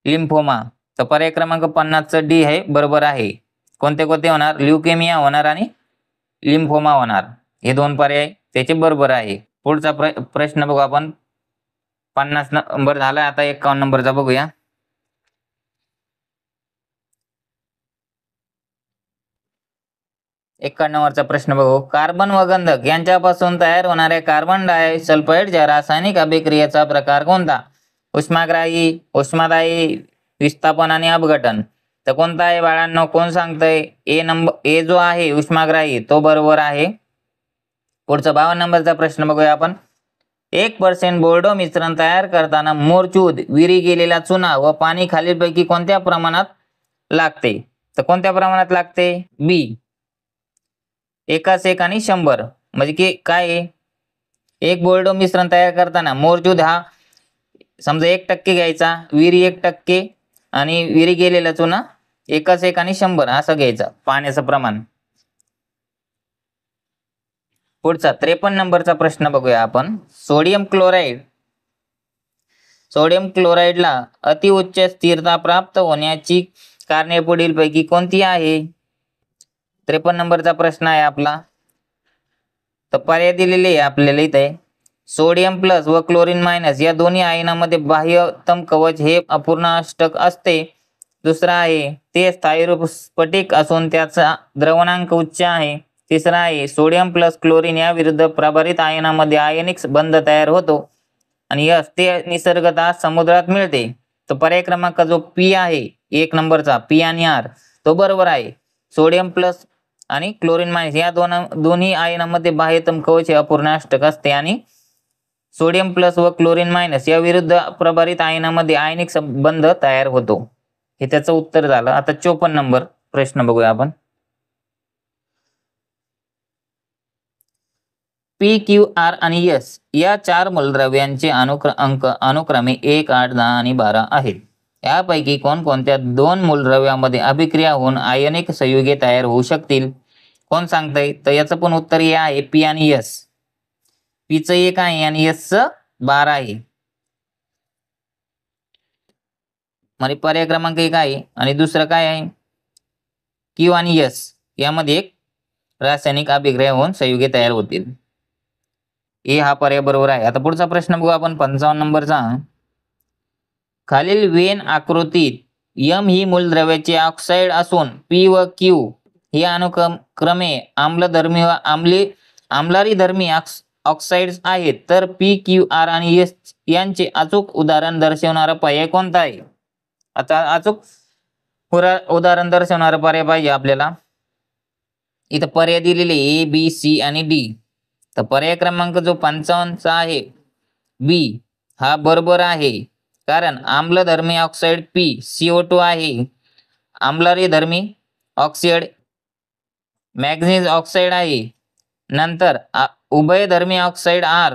A: लिम्फोमा. तर पर्याय क्रमांक 50 डी हे बरोबर आहे. कोणते होणार? ल्युकेमिया होणार आणि लिम्फोमा होणार. हे दोन पर्याय त्याचे बरोबर आहे. पुढचा प्रश्न बघू आपण. 50 नंबर झाला. आता 51 नंबरचा बघूया. नंबरचा प्रश्न बघू. कार्बन व गंधक यांच्यापासून तयार होणाऱ्या कार्बन डायसल्फाइडच्या रासायनिक अभिक्रियेचा प्रकार कोणता? उष्माग्राही, उष्मादायी, विस्थापन आणि अपघटन. तर कोणता आहे बाळांनो? कोण सांगतंय? ए जो आहे उष्माग्राही तो बरोबर आहे. पुढचा 52 नंबरचा प्रश्न बघूया आपण. 1% बोर्डो मिश्रण तयार करताना मोरचूद, विरी गेलेला चुना व पाणी खालीलपैकी कोणत्या प्रमाणात लागते? तर कोणत्या प्रमाणात लागते? बी 1:1 आणि 100. म्हणजे की काय आहे? एक बोर्डो मिश्रण तयार करताना मोरचूद हा समजा 1% घ्यायचा, विरी 1% आणि विरी गेलेला चुना 1:1 आणि 100 असं घ्यायचं पाण्याचं प्रमाण. पुढचा 53 नंबरचा प्रश्न बघूया आपण. सोडियम क्लोराईडला अतिउच्च स्थिरता प्राप्त होण्याची कारणे पुढीलपैकी कोणती आहे? 53 नंबरचा प्रश्न आहे आपला. तर पर्याय दिलेले आहे आपल्याला इथे. सोडियम प्लस व क्लोरीन मायनस या दोन्ही आयनामध्ये बाह्यतम कवच हे अपूर्ण अष्टक असते. दुसरा आहे ते स्थायीरूप स्फटिक असून त्याचा द्रवणांक उच्च आहे. तिसरा आहे सोडियम प्लस क्लोरीन या विरुद्ध प्रभारित आयनामध्ये आयनिक बंध तयार होतो. आणि यस ते निसर्गतः समुद्रात मिळते. तर पर्याय क्रमांक जो पी आहे 1 नंबरचा पी आणि आर तो बरोबर आहे. सोडियम प्लस आणि क्लोरीन मायनस या दोन्ही आयनामध्ये बाह्यतम कवच हे अपूर्ण अष्टक असते आणि सोडियम प्लस व क्लोरीन मायनस या विरुद्ध प्रभारित आयनामध्ये आयनिक संबंध तयार होतो. हे त्याचं उत्तर झालं. आता 54 नंबर प्रश्न बघूया आपण. पी, क्यू, आर आणि एस या 4 मूलद्रव्यांचे अंक अनुक्रमे 1, 8, 10 आणि 12 आहेत. यापैकी कोणकोणत्या 2 मूलद्रव्यामध्ये अभिक्रिया होऊन आयनिक संयुगे तयार होऊ शकतील? कोण सांगतंय? तर याचं पण उत्तर हे आहे पी आणि एस. पीचं 1 आहे आणि एसचं 12 आहे. म्हणजे पर्याय क्रमांक 1 आहे आणि दुसरं काय आहे? क्यू आणि एस यामध्ये एक रासायनिक अभिक्रिया होऊन संयुगे तयार होतील. ए हा पर्याय बरोबर आहे. आता पुढचा प्रश्न बघू आपण 55 नंबरचा. खालील वेन आकृतीत यम ही मूलद्रव्याचे ऑक्साईड असून पी व क्यू ही अनुक्रमे आम्लधर्मी व आम्लारीधर्मी ऑक्साइड्स आहेत. तर पी, क्यू, आर आणि एस यांचे अचूक उदाहरण दर्शवणारा पर्याय कोणता आहे? आता अचूक उदाहरण दर्शवणारा पर्याय पाहिजे आपल्याला. इथं पर्याय दिलेले ए, बी, सी आणि डी. तर पर्याय क्रमांक जो 55 आहे बी हा बरोबर आहे. कारण आम्लधर्मी ऑक्साईड पी CO2 आहे. आम्लारीधर्मी ऑक्साईड मॅग्नीज ऑक्साईड आहे. नंतर उभयधर्मी ऑक्साईड आर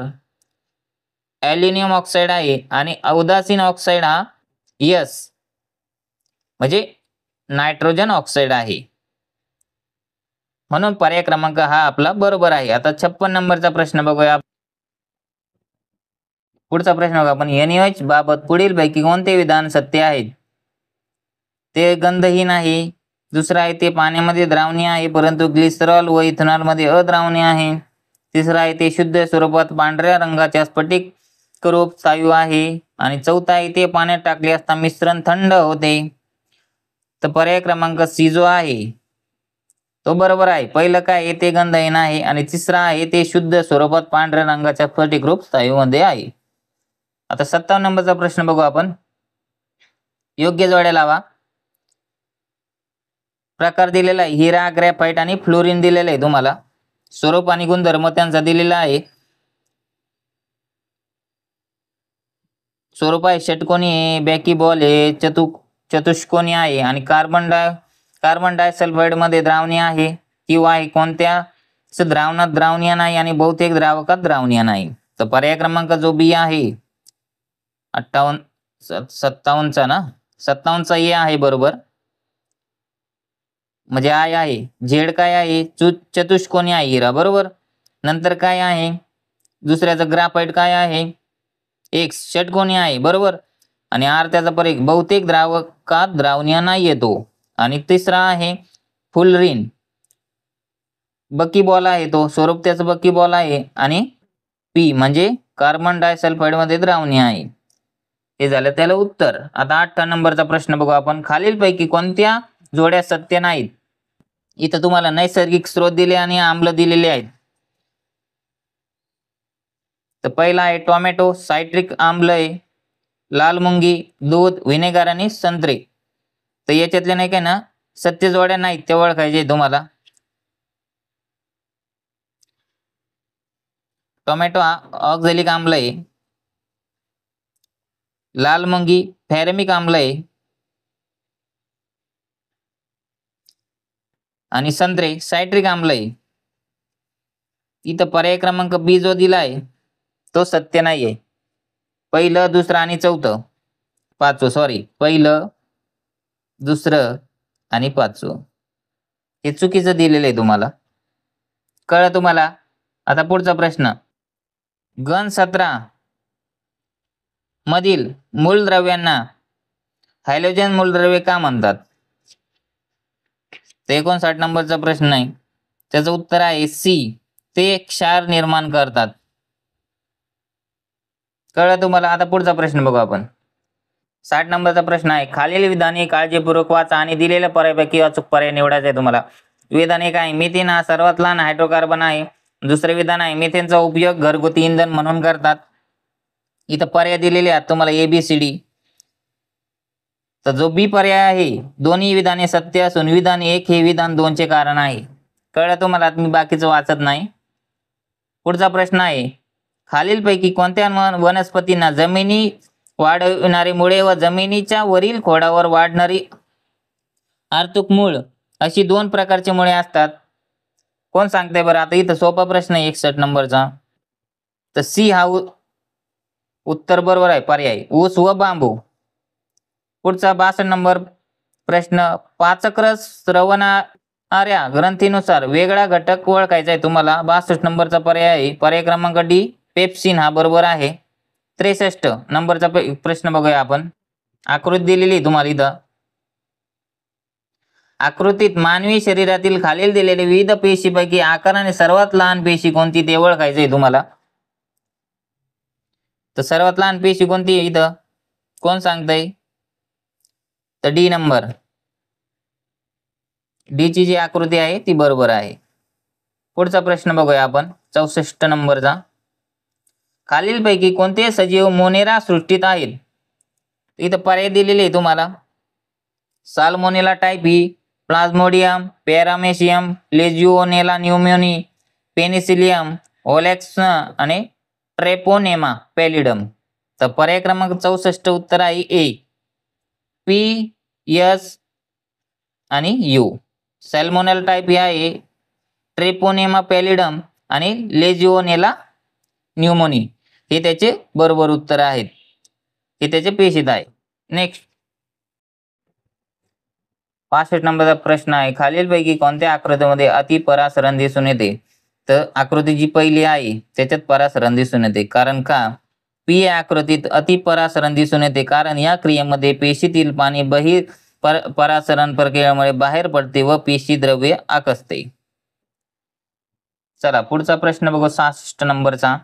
A: ॲल्युमिनियम ऑक्साईड आहे आणि उदासीन ऑक्साईड हा एस म्हणजे नायट्रोजन ऑक्साईड आहे. म्हणून पर्याय क्रमांक हा आपला बरोबर आहे. आता 56 नंबरचा प्रश्न बघूया. पुढचा प्रश्न बघा आपण. NaOH बाबत पुढीलपैकी कोणते विधान सत्य आहे? ते गंधहीन आहे. दुसरं आहे ते पाण्यामध्ये द्रावणीय आहे परंतु ग्लिसरॉल व इथेनॉल मध्ये अद्रावणीय आहे. तिसरं आहे ते शुद्ध स्वरूपात पांढऱ्या रंगाच्या स्फटिक रूप स्थायू आहे. आणि चौथा आहे ते पाण्यात टाकले असता मिश्रण थंड होते. तर पर्याय क्रमांक सी जो आहे तो बरोबर आहे. पहिलं काय आहे ते गंधहीन आहे आणि तिसरा आहे ते शुद्ध स्वरूपात पांढऱ्या रंगाच्या स्फटिक रूप स्थायू मध्ये आहे. आता 57 नंबरचा प्रश्न बघू आपण. योग्य जोड्या लावा. प्रकार दिलेला आहे हिरा, ग्रॅफाइट आणि फ्लोरीन दिलेलं आहे तुम्हाला. स्वरूप आणि गुणधर्म त्यांचा दिलेला आहे. स्वरूप आहे षटकोनी आहे, बॅकीबॉल आहे, चतुष्कोनी आहे आणि कार्बन डायसल्फाइड मध्ये द्रावणीय आहे किंवा आहे कोणत्या द्रावणात द्रावणीय नाही आणि बहुतेक द्रावकात द्रावणीय नाही. तर पर्याय क्रमांक जो बी आहे 57चा ना 57चा ए आहे बरोबर. म्हणजे आय आहे. झेड काय आहे? चतुष्कोनी आहे हिरा बरोबर. नंतर काय आहे दुसऱ्याचं ग्राफाइट काय आहे? एक षटकोनी आहे बरोबर. आणि आर त्याचा पर्याय बहुतेक द्रावकात द्रावणीय नाही येतो. आणि तिसरा आहे फ्लोरीन बकीबॉल आहे तो स्वरूप त्याचं बकीबॉल आहे. आणि पी म्हणजे कार्बन डायसल्फाइड मध्ये द्रावणीय आहे. हे झालं त्याला उत्तर. आता 8 नंबरचा प्रश्न बघू आपण. खालीलपैकी कोणत्या जोड्या सत्य नाहीत? इथं तुम्हाला नैसर्गिक स्रोत दिले आणि आम्ल दिलेले आहेत. तर पहिला आहे टोमॅटो सायट्रिक आम्ल आहे, लाल मुंगी, दूध, व्हिनेगर आणि संत्रे. तर याच्यातले नाही काय ना सत्य जोड्या नाहीत ते ओळखायचे तुम्हाला. टोमॅटो हा ऑक्झॅलिक आम्ल आहे, लाल मुंगी फॅरेमिक आम्ल आहे आणि संत्रे सायट्रिक आम्ल आहे. इथं पर्याय क्रमांक बी जो दिलाय तो सत्य नाहीये. पहिलं, दुसरं आणि चौथं पहिलं, दुसरं आणि पाचवं हे चुकीचं दिलेलं आहे तुम्हाला. कळलं तुम्हाला? आता पुढचा प्रश्न. घन 17 मधील मूलद्रव्यांना हायड्रोजन मूलद्रव्ये का म्हणतात? 59 नंबरचा प्रश्न आहे. त्याचं उत्तर आहे सी. ते क्षार निर्माण करतात. कळलं तुम्हाला? आता पुढचा प्रश्न बघू आपण. 60 नंबरचा प्रश्न आहे. खालील विधाने काळजीपूर्वक वाचा आणि दिलेल्या पर्यायापैकी अचूक पर्याय निवडायचा आहे तुम्हाला. विधान एक आहे मिथेन हा सर्वात लहान हायड्रोकार्बन आहे. दुसरे विधान आहे मिथेनचा उपयोग घरगुती इंधन म्हणून करतात. इथं पर्याय दिलेले आहेत तुम्हाला ABCD. तर जो बी पर्याय आहे दोन्ही विधाने सत्य असून विधान 1 हे विधान 2 चे कारण आहे. कळलं तुम्हाला? मी बाकीचं वाचत नाही. पुढचा प्रश्न आहे. खालीलपैकी कोणत्या वनस्पतींना जमिनी वाढविणारी मुळे व जमिनीच्या वरील खोडावर वाढणारी आर्तुक मूळ अशी 2 प्रकारची मुळे असतात? कोण सांगते बरं? आता इथं सोपा प्रश्न आहे 61 नंबरचा. तर सी हा उत्तर बरोबर आहे, पर्याय ऊस व बांबू. पुढचा 62 नंबर प्रश्न, पाचकरस स्रवणाऱ्या ग्रंथीनुसार वेगळा घटक ओळखायचा आहे तुम्हाला. 62 नंबरचा पर्याय आहे पर्याय क्रमांक डी, पेप्सिन हा बरोबर आहे. 63 नंबरचा प्रश्न बघूया आपण. आकृती दिलेली तुम्हाला इथं. आकृतीत मानवी शरीरातील खालील दिलेले विविध पेशीपैकी आकाराने सर्वात लहान पेशी कोणती ते ओळखायचे तुम्हाला. तर सर्वात लहान पेशी कोणती आहे इथं? कोण सांगतंय? तर डी नंबर. डी ची जी आकृती आहे ती बरोबर आहे. पुढचा प्रश्न बघूया आपण 64 नंबरचा. खालीलपैकी कोणते सजीव मोनेरा सृष्टीत आहेत? इथं पर्याय दिलेले आहे तुम्हाला. Salmonella typhi, Plasmodium, Paramecium, Legionella pneumoniae, Penicillium, ओलेक्स आणि ट्रेपोनेमा पॅलिडम. तर पर्याय क्रमांक 64 उत्तर आहे ए, पी, एस आणि यू. सॅल्मोनेला टायफी आहे, ट्रेपोनेमा पॅलिडम आणि लेजिओनेला न्यूमोनी हे त्याचे बरोबर उत्तर आहेत. हे त्याचे पेशीत आहे. नेक्स्ट 65 नंबरचा प्रश्न आहे, खालीलपैकी कोणत्या आकृतीमध्ये अतिपरासरण दिसून येते? तर आकृती जी पहिली आहे त्याच्यात परासरण दिसून येते. कारण का? पी या आकृतीत अतिपरासरण दिसून येते कारण या क्रियेमध्ये पेशीतील पाणी परासरण प्रक्रियेमुळे बाहेर पडते व पेशी द्रव्य आकसते. चला पुढचा प्रश्न बघू 66 नंबरचा.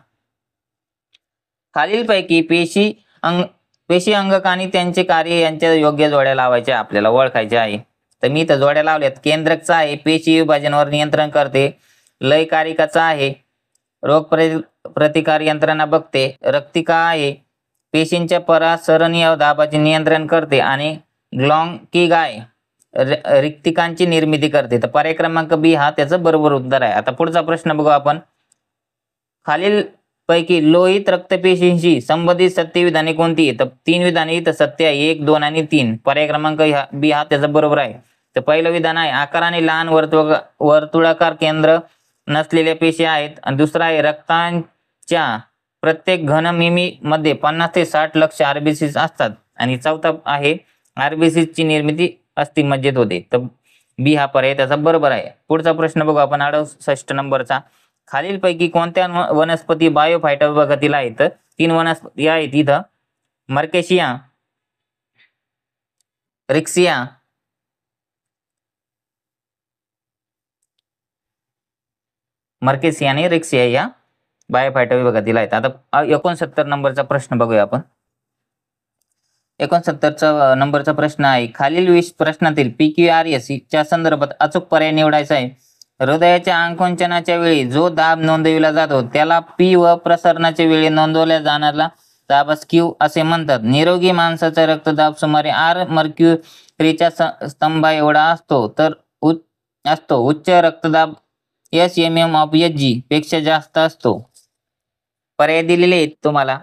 A: खालीलपैकी पेशी अंगक आणि त्यांचे कार्य यांच्या योग्य जोड्या लावायच्या आपल्याला ओळखायचे आहे. तर मी इथं जोड्या लावल्यात. केंद्रकचा आहे, पेशी विभाजनावर नियंत्रण करते. लयकारिकाचा आहे, रोग प्रतिकार यंत्रणा बघते. रक्तिका आहे, पेशींच्या परासरणीय दाबाचे नियंत्रण करते. आणि ग्लॉन्किगाय रिक्तिकांची निर्मिती करते. तर पर्याय क्रमांक बी हा त्याचं बरोबर उत्तर आहे. आता पुढचा प्रश्न बघू आपण. खालील पैकी लोहित रक्तपेशींशी संबंधित सत्य विधाने कोणती? तर 3 विधाने इथं सत्य आहे, 1, 2 आणि 3. पर्याय क्रमांक बी हा त्याचा बरोबर आहे. तर पहिलं विधान आहे आकाराने लहान वर्तुळाकार केंद्र नसलेल्या पेशी आहेत. आणि दुसरा आहे रक्ताच्या प्रत्येक घनमिमी मध्ये 50 ते 60 लक्ष आरबीसी असतात. आणि चौथा आहे आरबीसी ची निर्मिती अस्थिमज्जेत होते. तर बी हा पर्याय त्याचा बरोबर आहे. पुढचा प्रश्न बघू आपण 68 नंबरचा. खालीलपैकी कोणत्या वनस्पती बायोफायटा विभागातील आहेत? 3 वनस्पती आहेत इथं. मर्केशिया, रिक्सिया, आणि रिक्सिया या बायोफायटा विभागातील आहेत. आता 69 नंबरचा प्रश्न बघूया आपण. 69 नंबरचा प्रश्न आहे, खालील 20 प्रश्नातील PQRS च्या संदर्भात अचूक पर्याय निवडायचा आहे. हृदयाच्या आकुंचनाच्या वेळी जो दाब नोंदविला जातो त्याला P व प्रसरणाच्या वेळी नोंदवल्या जाणारा दाबास Q असे म्हणतात. निरोगी माणसाचा रक्तदाब सुमारे R मर्क्युरीच्या स्तंभा एवढा असतो. उच्च रक्तदाब SMM/Hg पेक्षा जास्त असतो. पर्याय दिलेले आहेत तुम्हाला.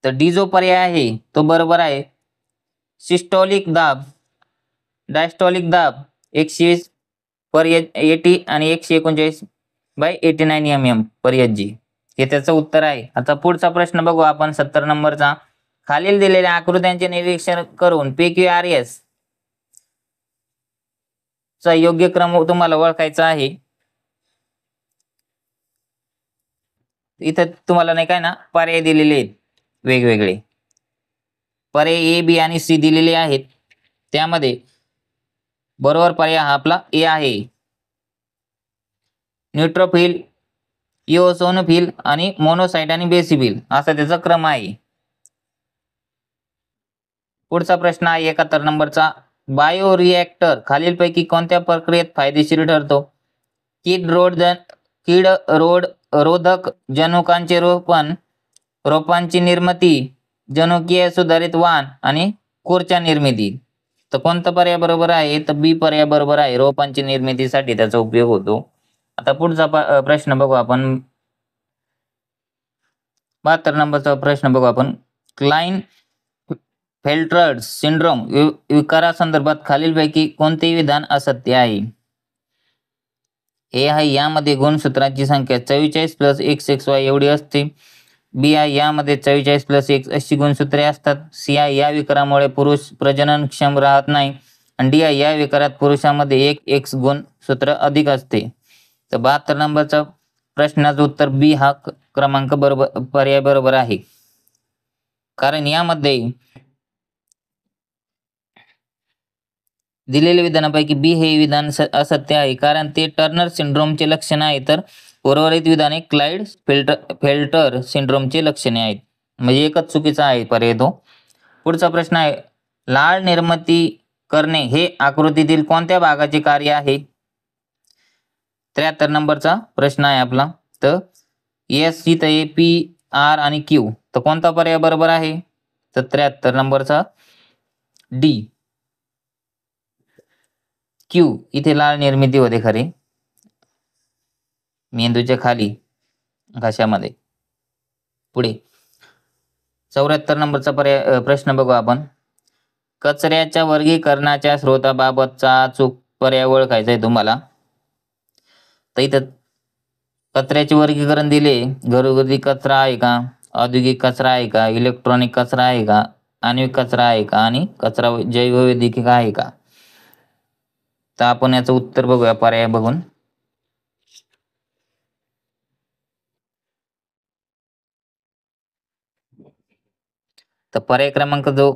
A: तर डी जो पर्याय आहे तो बरोबर आहे. सिस्टोलिक दाब, डायस्टोलिक दाब 120/80 आणि 139/89 mm/Hg हे त्याचं उत्तर आहे. आता पुढचा प्रश्न बघू आपण 70 नंबरचा. खालील दिलेल्या आकृत्यांचे निरीक्षण करून PQRS चा योग्य क्रम तुम्हाला ओळखायचा आहे. इथं तुम्हाला नाही काय ना पर्याय दिलेले आहेत वेगवेगळे. पर्याय A, B आणि C दिलेले आहेत. त्यामध्ये बरोबर पर्याय हा आपला ए आहे. न्यूट्रोफिल, इओसोनोफिल आणि मोनोसाइट आणि बेसिफिल असा त्याचा क्रम आहे. पुढचा प्रश्न आहे 71 नंबरचा. बायोरिएक्टर खालीलपैकी कोणत्या प्रक्रियेत फायदेशीर ठरतो? कीड रोधक जनुकांचे रोपांची निर्मिती, जनुकीय सुधारित वाण आणि कोरच्या निर्मिती. तर कोणता पर्याय बरोबर आहे? तर बी पर्याय बरोबर आहे. रोपांची निर्मितीसाठी त्याचा उपयोग होतो. आता पुढचा प्रश्न बघू आपण 72 नंबरचा प्रश्न बघू आपण. क्लाइन फेल्टर सिंड्रोम विकारासंदर्भात खालीलपैकी कोणते विधान असत्य आहे? ए आहे यामध्ये गुणसूत्रांची संख्या 44 + XXY एवढी असते. बी आहे यामध्ये 44 + 1 अशी गुणसूत्रे असतात. सी आहे या विकारामुळे पुरुष प्रजननक्षम राहत नाही. आणि डी आहे या विकारात पुरुषांमध्ये एक X गुणसूत्र अधिक असते. तर 72 नंबरचा प्रश्नाचं उत्तर बी हा क्रमांक बरोबर, पर्याय बरोबर आहे. कारण यामध्ये दिलेल्या विधानापैकी बी हे विधान असत्य आहे, कारण ते टर्नर सिंड्रोमचे लक्षण आहे, तर उर्वरित विधाने क्लाइड फेल्टर सिंड्रोमचे लक्षणे आहेत. म्हणजे एकच चुकीचा आहे पर्याय तो. पुढचा प्रश्न आहे, लाळ निर्मिती करणे हे आकृतीतील कोणत्या भागाचे कार्य आहे? 73 नंबरचा प्रश्न आहे आपला. तर एस इथं आहे, पी, आर आणि क्यू. तर कोणता पर्याय बरोबर आहे? तर 73 नंबरचा डी, क्यू. इथे लाळ निर्मिती होते खरे मेंदूच्या खाली घशामध्ये. पुढे 74 नंबरचा प्रश्न बघू आपण. कचऱ्याच्या वर्गीकरणाच्या स्रोताबाबतचा अचूक पर्याय ओळखायचा आहे तुम्हाला. तर इथं कचऱ्याचे वर्गीकरण दिले. घरगुती कचरा आहे का, औद्योगिक कचरा आहे का, इलेक्ट्रॉनिक कचरा आहे का, आण्विक कचरा आहे का, आणि कचरा जैववैद्यकीय आहे का? तर आपण याचं उत्तर बघूया पर्याय बघून. तर पर्याय क्रमांक जो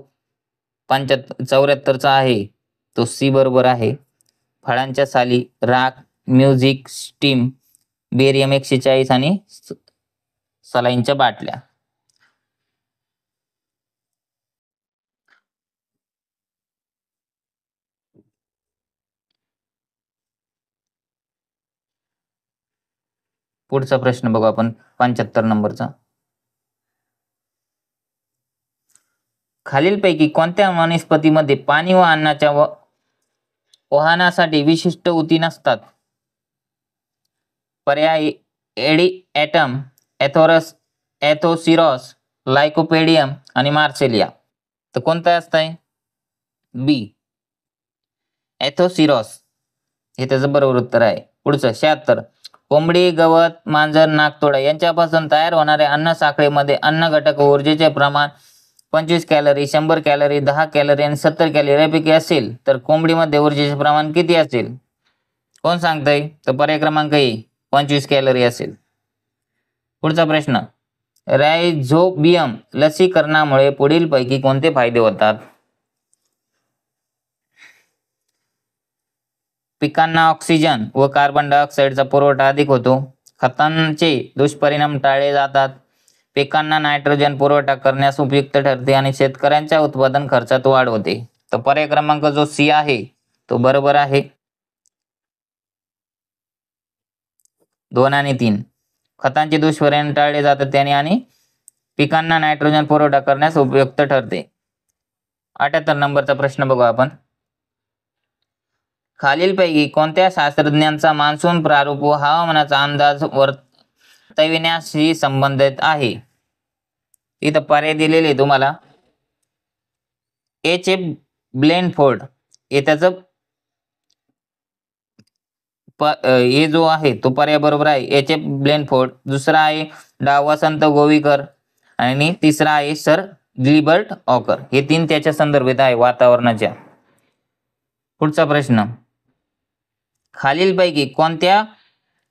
A: 74चा आहे तो सी बरोबर आहे. फळांच्या साली, राख, म्युझिक, स्टीम, बेरियम 140 आणि सलाईनच्या बाटल्या. पुढचा प्रश्न बघू आपण 75 नंबरचा. खालीलपैकी कोणत्या वनस्पतीमध्ये पाणी व अन्नाच्या वहनासाठी विशिष्ट ऊती नसतात? पर्याय एडिएटम, एथोरस, एथोसिरॉस, लायकोपेडियम आणि मार्सेलिया. तर कोणता असतंय? बी, एथोसिरॉस हे त्याचं बरोबर उत्तर आहे. पुढचं 76. कोंबडी, गवत, मांजर, नाकतोडा यांच्यापासून तयार होणाऱ्या अन्न साखळीमध्ये अन्न घटक व ऊर्जेचे प्रमाण 25 कॅलरी, 100 कॅलरी, 10 कॅलरी आणि 70 कॅलरी यापैकी असेल तर कोंबडीमध्ये ऊर्जेचे प्रमाण किती असेल? कोण सांगतंय? तर पर्याय क्रमांक ए 25 कॅलरी असेल. पुढचा प्रश्न, रायझोबियम लसीकरणामुळे पुढीलपैकी कोणते फायदे होतात? पिकांना ऑक्सिजन व कार्बन डायऑक्साईडचा पुरवठा अधिक होतो. खतांचे दुष्परिणाम टाळले जातात. पिकांना नायट्रोजन पुरवठा करण्यास उपयुक्त ठरते आणि शेतकऱ्यांच्या उत्पादन खर्चात वाढ होते. तर पर्याय क्रमांक जो सी आहे तो बरोबर आहे. 2 आणि 3. खतांचे दुष्परिणाम टाळले जातात त्याने आणि पिकांना नायट्रोजन पुरवठा करण्यास उपयुक्त ठरते. 78 नंबरचा प्रश्न बघू आपण. खालीलपैकी कोणत्या शास्त्रज्ञांचा मान्सून प्रारूप व हवामानाचा अंदाज वर्तविण्याशी संबंधित आहे? इथं पर्याय दिलेले तुम्हाला. H. ब्लेनफोर्ड हे त्याचं हे जो आहे तो पर्याय बरोबर आहे, H. ब्लेनफोर्ड. दुसरा आहे वसंत गोवीकर आणि तिसरा आहे सर गिल्बर्ट ऑकर. हे 3 त्याच्या संदर्भात आहे वातावरणाच्या. पुढचा प्रश्न, खालीलपैकी कोणत्या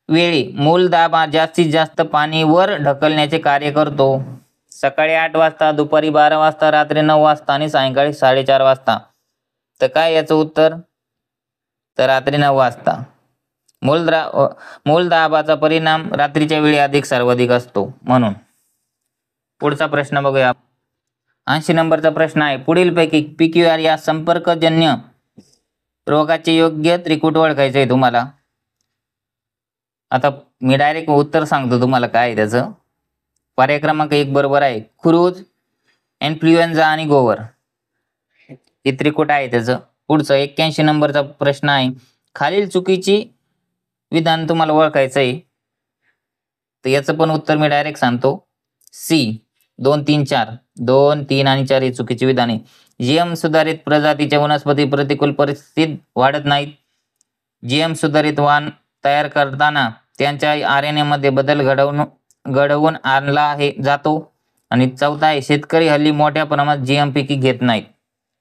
A: वेळी मूलदाब जास्तीत जास्त पाणी वर ढकलण्याचे कार्य करतो? सकाळी 8 वाजता, दुपारी 12 वाजता, रात्री 9 वाजता आणि सायंकाळी 4:30 वाजता. तर काय याचं उत्तर? तर रात्री 9 वाजता. मूलदाबाचा परिणाम रात्रीच्या वेळी अधिक सर्वाधिक असतो म्हणून. पुढचा प्रश्न बघूया. 80 नंबरचा प्रश्न आहे, पुढीलपैकी PQR या संपर्कजन्य रोगाचे योग्य त्रिकूट ओळखायचे आहे तुम्हाला. आता मी डायरेक्ट उत्तर सांगतो तुम्हाला काय आहे त्याचं. पर्याय क्रमांक 1 बरोबर आहे. क्रूज, इन्फ्लुएन्झा आणि गोवर हे त्रिकूट आहे त्याचं. पुढचं 81 नंबरचा प्रश्न आहे, खालील चुकीची विधान तुम्हाला ओळखायचं आहे. तर याचं पण उत्तर मी डायरेक्ट सांगतो. सी 2, 3, 4 2, 3 आणि 4 ही चुकीची विधाने. जीएम सुधारित प्रजातीच्या वनस्पती प्रतिकूल परिस्थितीत वाढत नाहीत. जीएम सुधारित वाण तयार करताना त्यांच्या RNA मध्ये बदल घडवून आणला जातो. आणि चौथा आहे शेतकरी हल्ली मोठ्या प्रमाणात जीएम पिके घेत नाहीत.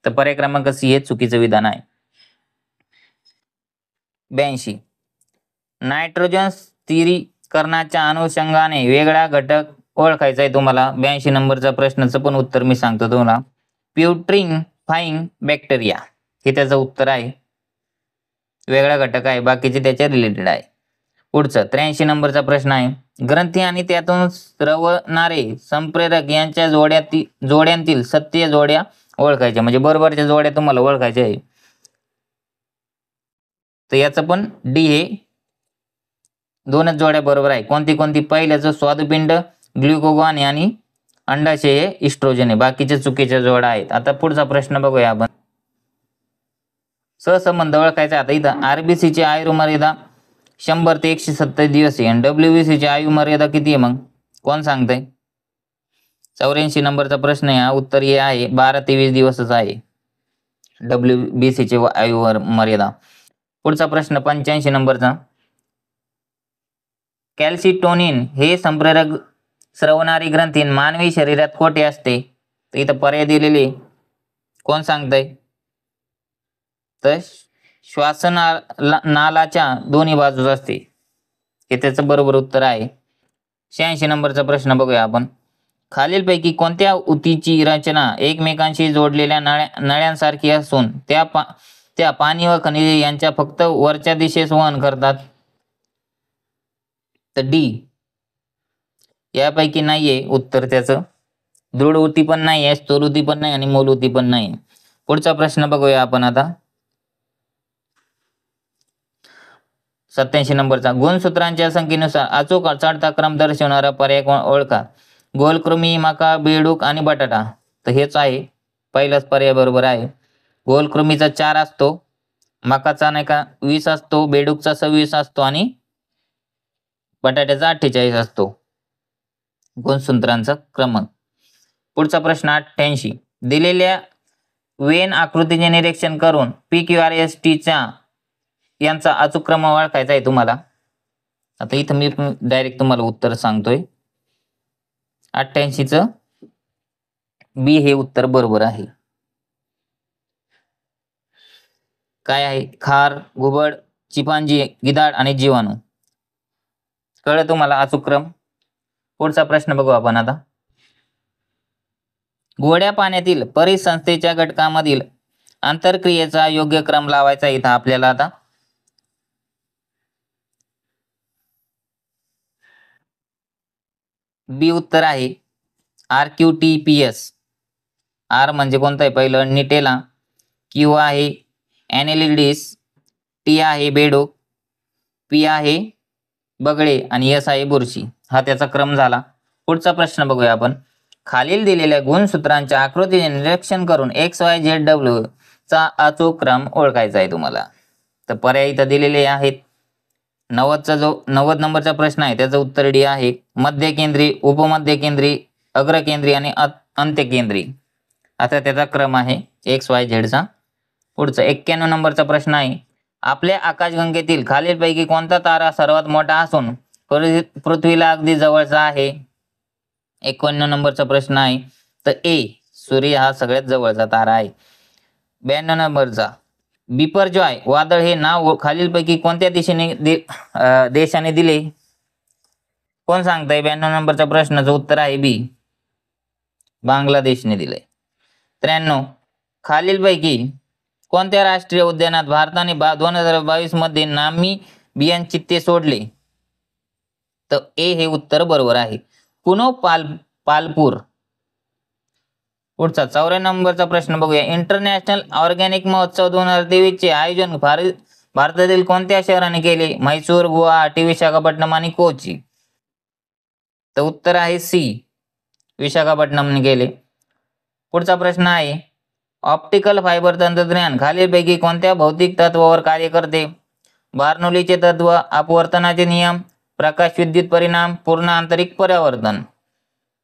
A: तर पर्याय क्रमांक सी हे चुकीचं विधान आहे. 82 नायट्रोजन स्थिरीकरणाच्या अनुषंगाने वेगळा घटक ओळखायचा आहे तुम्हाला. 82 नंबरचा प्रश्नाचं पण उत्तर मी सांगतो तुम्हाला. प्युट्रिफाइंग बॅक्टेरिया हे त्याचं उत्तर आहे. वेगळा घटक आहे, बाकीचे त्याच्या रिलेटेड आहे. पुढचं 83 नंबरचा प्रश्न आहे. ग्रंथी आणि त्यातून स्रवणारे संप्रेरक यांच्या जोड्यांतील सत्य जोड्या ओळखायच्या, म्हणजे बरोबरच्या जोड्या तुम्हाला ओळखायच्या आहे. तर याचं पण डी हे 2च जोड्या बरोबर आहे. कोणती? पहिल्याचं स्वादुपिंड ग्लुकोगॉन आणि अंडाशय हे इस्ट्रोजन आहे. बाकीचे चुकीच्या जोड्या आहेत. आता पुढचा प्रश्न बघूया आपण. सहसंबंध ओळखायचा. आता इथं आरबीसीची आयुर्मर्यादा 100 ते 170 दिवस आहे आणि WBCची आयुर्मर्यादा किती आहे मग कोण सांगतंय? 84 नंबरचा प्रश्न आहे. उत्तर हे आहे 12 ते 20 दिवसच आहे WBCची आयुर्मर्यादा. पुढचा प्रश्न 85 नंबरचा. कॅल्सिटोनिन हे संप्रेरक स्रवणारी ग्रंथी मानवी शरीरात कोठे असते? तर इथं पर्याय दिलेले कोण सांगतंय? तर श्वासनालाच्या दोन्ही बाजूस असते. हे त्याचं बरोबर उत्तर आहे. 86 नंबरचा प्रश्न बघूया आपण. खालीलपैकी कोणत्या ऊतीची रचना एकमेकांशी जोडलेल्या नळ्यांसारखी असून त्या पाणी व खनिजे यांच्या फक्त वरच्या दिशेस वहन करतात? तर डी यापैकी नाहीये उत्तर त्याचं. दृढ ऊती पण नाही आहे, स्थूल ऊती पण नाही आणि मूल ऊती पण नाही. पुढचा प्रश्न बघूया आपण आता. 87 नंबरचा. गुणसूत्रांच्या संख्येनुसार अचूक चढता क्रम दर्शवणारा पर्याय ओळखा. गोलकृमी, मका, बेडूक आणि बटाटा. तर हेच आहे, पहिलाच पर्याय बरोबर आहे. गोलकृमीचा 4 असतो, मकाचा नाही का 20 असतो, बेडूकचा 26 असतो आणि बटाट्याचा 48 असतो गुणसूत्रांचा क्रमांक. पुढचा प्रश्न 88. दिलेल्या वेन आकृतीचे निरीक्षण करून PQRST यांचा अचूक क्रम ओळखायचा आहे तुम्हाला. आता इथं मी डायरेक्ट तुम्हाला उत्तर सांगतोय. 88चं बी हे उत्तर बरोबर आहे. काय आहे? खार, घुबड, चिपांजी, गिधाड आणि जीवाणू. कळलं तुम्हाला अचूक क्रम? पुढचा प्रश्न बघू आपण आता. गोड्या पाण्यातील परिसंस्थेच्या घटकामधील आंतरक्रियेचा योग्य क्रम लावायचा इथं आपल्याला. आता बी उत्तर आहे RQTPS. आर म्हणजे कोणतं आहे? पहिलं निटेला, क्यू आहे ॲनेलिडिस, टी आहे बेडूक, पी आहे बगळे आणि एस आहे बुरशी. हा त्याचा क्रम झाला. पुढचा प्रश्न बघूया आपण. खालील दिलेल्या गुणसूत्रांच्या आकृतीचे निरीक्षण करून XYZW चा अचूक क्रम ओळखायचा आहे तुम्हाला. तर पर्याय इथं दिलेले आहेत. 90 नंबरचा प्रश्न आहे, त्याचं उत्तर डी आहे. मध्यकेंद्री, उपमध्यकेंद्री, अग्रकेंद्री आणि अंत्यकेंद्री असा त्याचा क्रम आहे XYZ. पुढचा 91 नंबरचा प्रश्न आहे. आपल्या आकाशगंगेतील खालीलपैकी कोणता तारा सर्वात मोठा असून पृथ्वीला अगदी जवळचा आहे? 91 नंबरचा प्रश्न आहे. तर ए सूर्य हा सगळ्यात जवळचा तारा आहे. 92 नंबरचा. बिपरजॉय वादळ हे नाव खालीलपैकी कोणत्या देशाने दिले? कोण सांगताय? 92 नंबरच्या प्रश्नाचं उत्तर आहे बी, बांगलादेशने दिले. 93. खालीलपैकी कोणत्या राष्ट्रीय उद्यानात भारताने 2022 मध्ये नामी बियाण चित्ते सोडले? तर ए हे उत्तर बरोबर आहे. कुनो पालपूर. पुढचा 94 नंबरचा प्रश्न बघूया. इंटरनॅशनल ऑर्गॅनिक महोत्सव 2023 चे आयोजन भारतातील कोणत्या शहराने केले? म्हैसूर, गुवाहाटी, विशाखापट्टणम आणि कोची. तर उत्तर आहे सी, विशाखापट्टणमने केले. पुढचा प्रश्न आहे. ऑप्टिकल फायबर तंत्रज्ञान खालीलपैकी कोणत्या भौतिक तत्वावर कार्य करते? बार्नौलीचे तत्व, अपवर्तनाचे नियम, प्रकाश विद्युत परिणाम, पूर्ण आंतरिक परावर्तन.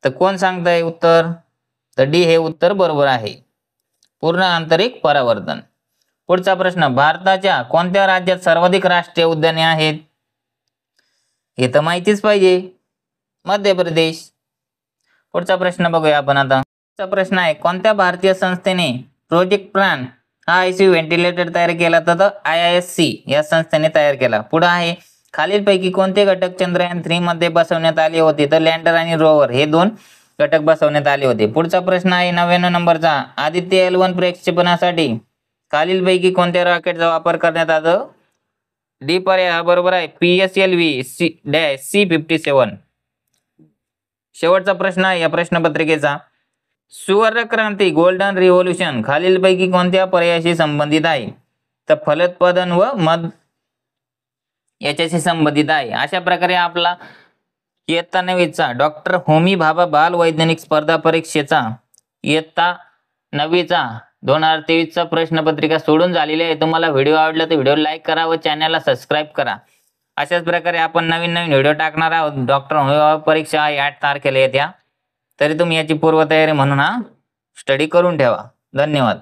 A: तर कोण सांगताय उत्तर? तर डी हे उत्तर बरोबर आहे, पूर्ण आंतरिक परावर्तन. पुढचा प्रश्न, भारताच्या कोणत्या राज्यात सर्वाधिक राष्ट्रीय उद्याने आहेत? हे तर माहितीच पाहिजे, मध्य प्रदेश. पुढचा प्रश्न बघूया आपण आता. पुढचा प्रश्न आहे, कोणत्या भारतीय संस्थेने प्रोजेक्ट प्लान हा ICU व्हेंटिलेटर तयार केला? तर IISc या संस्थेने तयार केला. पुढे आहे, खालीलपैकी कोणते घटक चंद्रयान 3 मध्ये बसवण्यात आले होते? तर लँडर आणि रोवर हे 2 घटक बसवण्यात आले होते. पुढचा प्रश्न आहे 99 नंबरचा, आदित्य L1 प्रक्षेपणासाठी खालीलपैकी कोणत्या रॉकेटचा वापर करण्यात आला? डी पर्याय हा बरोबर आहे, PSLV C57. शेवटचा प्रश्न आहे या प्रश्नपत्रिकेचा, सुवर्ण क्रांती गोल्डन रिव्होल्यूशन खालीलपैकी कोणत्या पर्यायाशी संबंधित आहे? तर फलोत्पादन व मध याच्याशी संबंधित आहे. अशा प्रकारे आपला इयत्ता 9वीचा डॉक्टर होमी भाभा बाल वैज्ञानिक स्पर्धा परीक्षेचा इयत्ता 9वीचा 2023चा प्रश्नपत्रिका सोडून झालेली आहे. तुम्हाला व्हिडिओ आवडला तर व्हिडिओ लाईक करा व चॅनलला सबस्क्राईब करा. अशाच प्रकारे आपण नवीन व्हिडिओ टाकणार आहोत. डॉक्टर होमी भाभा परीक्षा 8 तारखेला येत्या, तरी तुम्ही याची पूर्वतयारी म्हणून हा स्टडी करून ठेवा. धन्यवाद.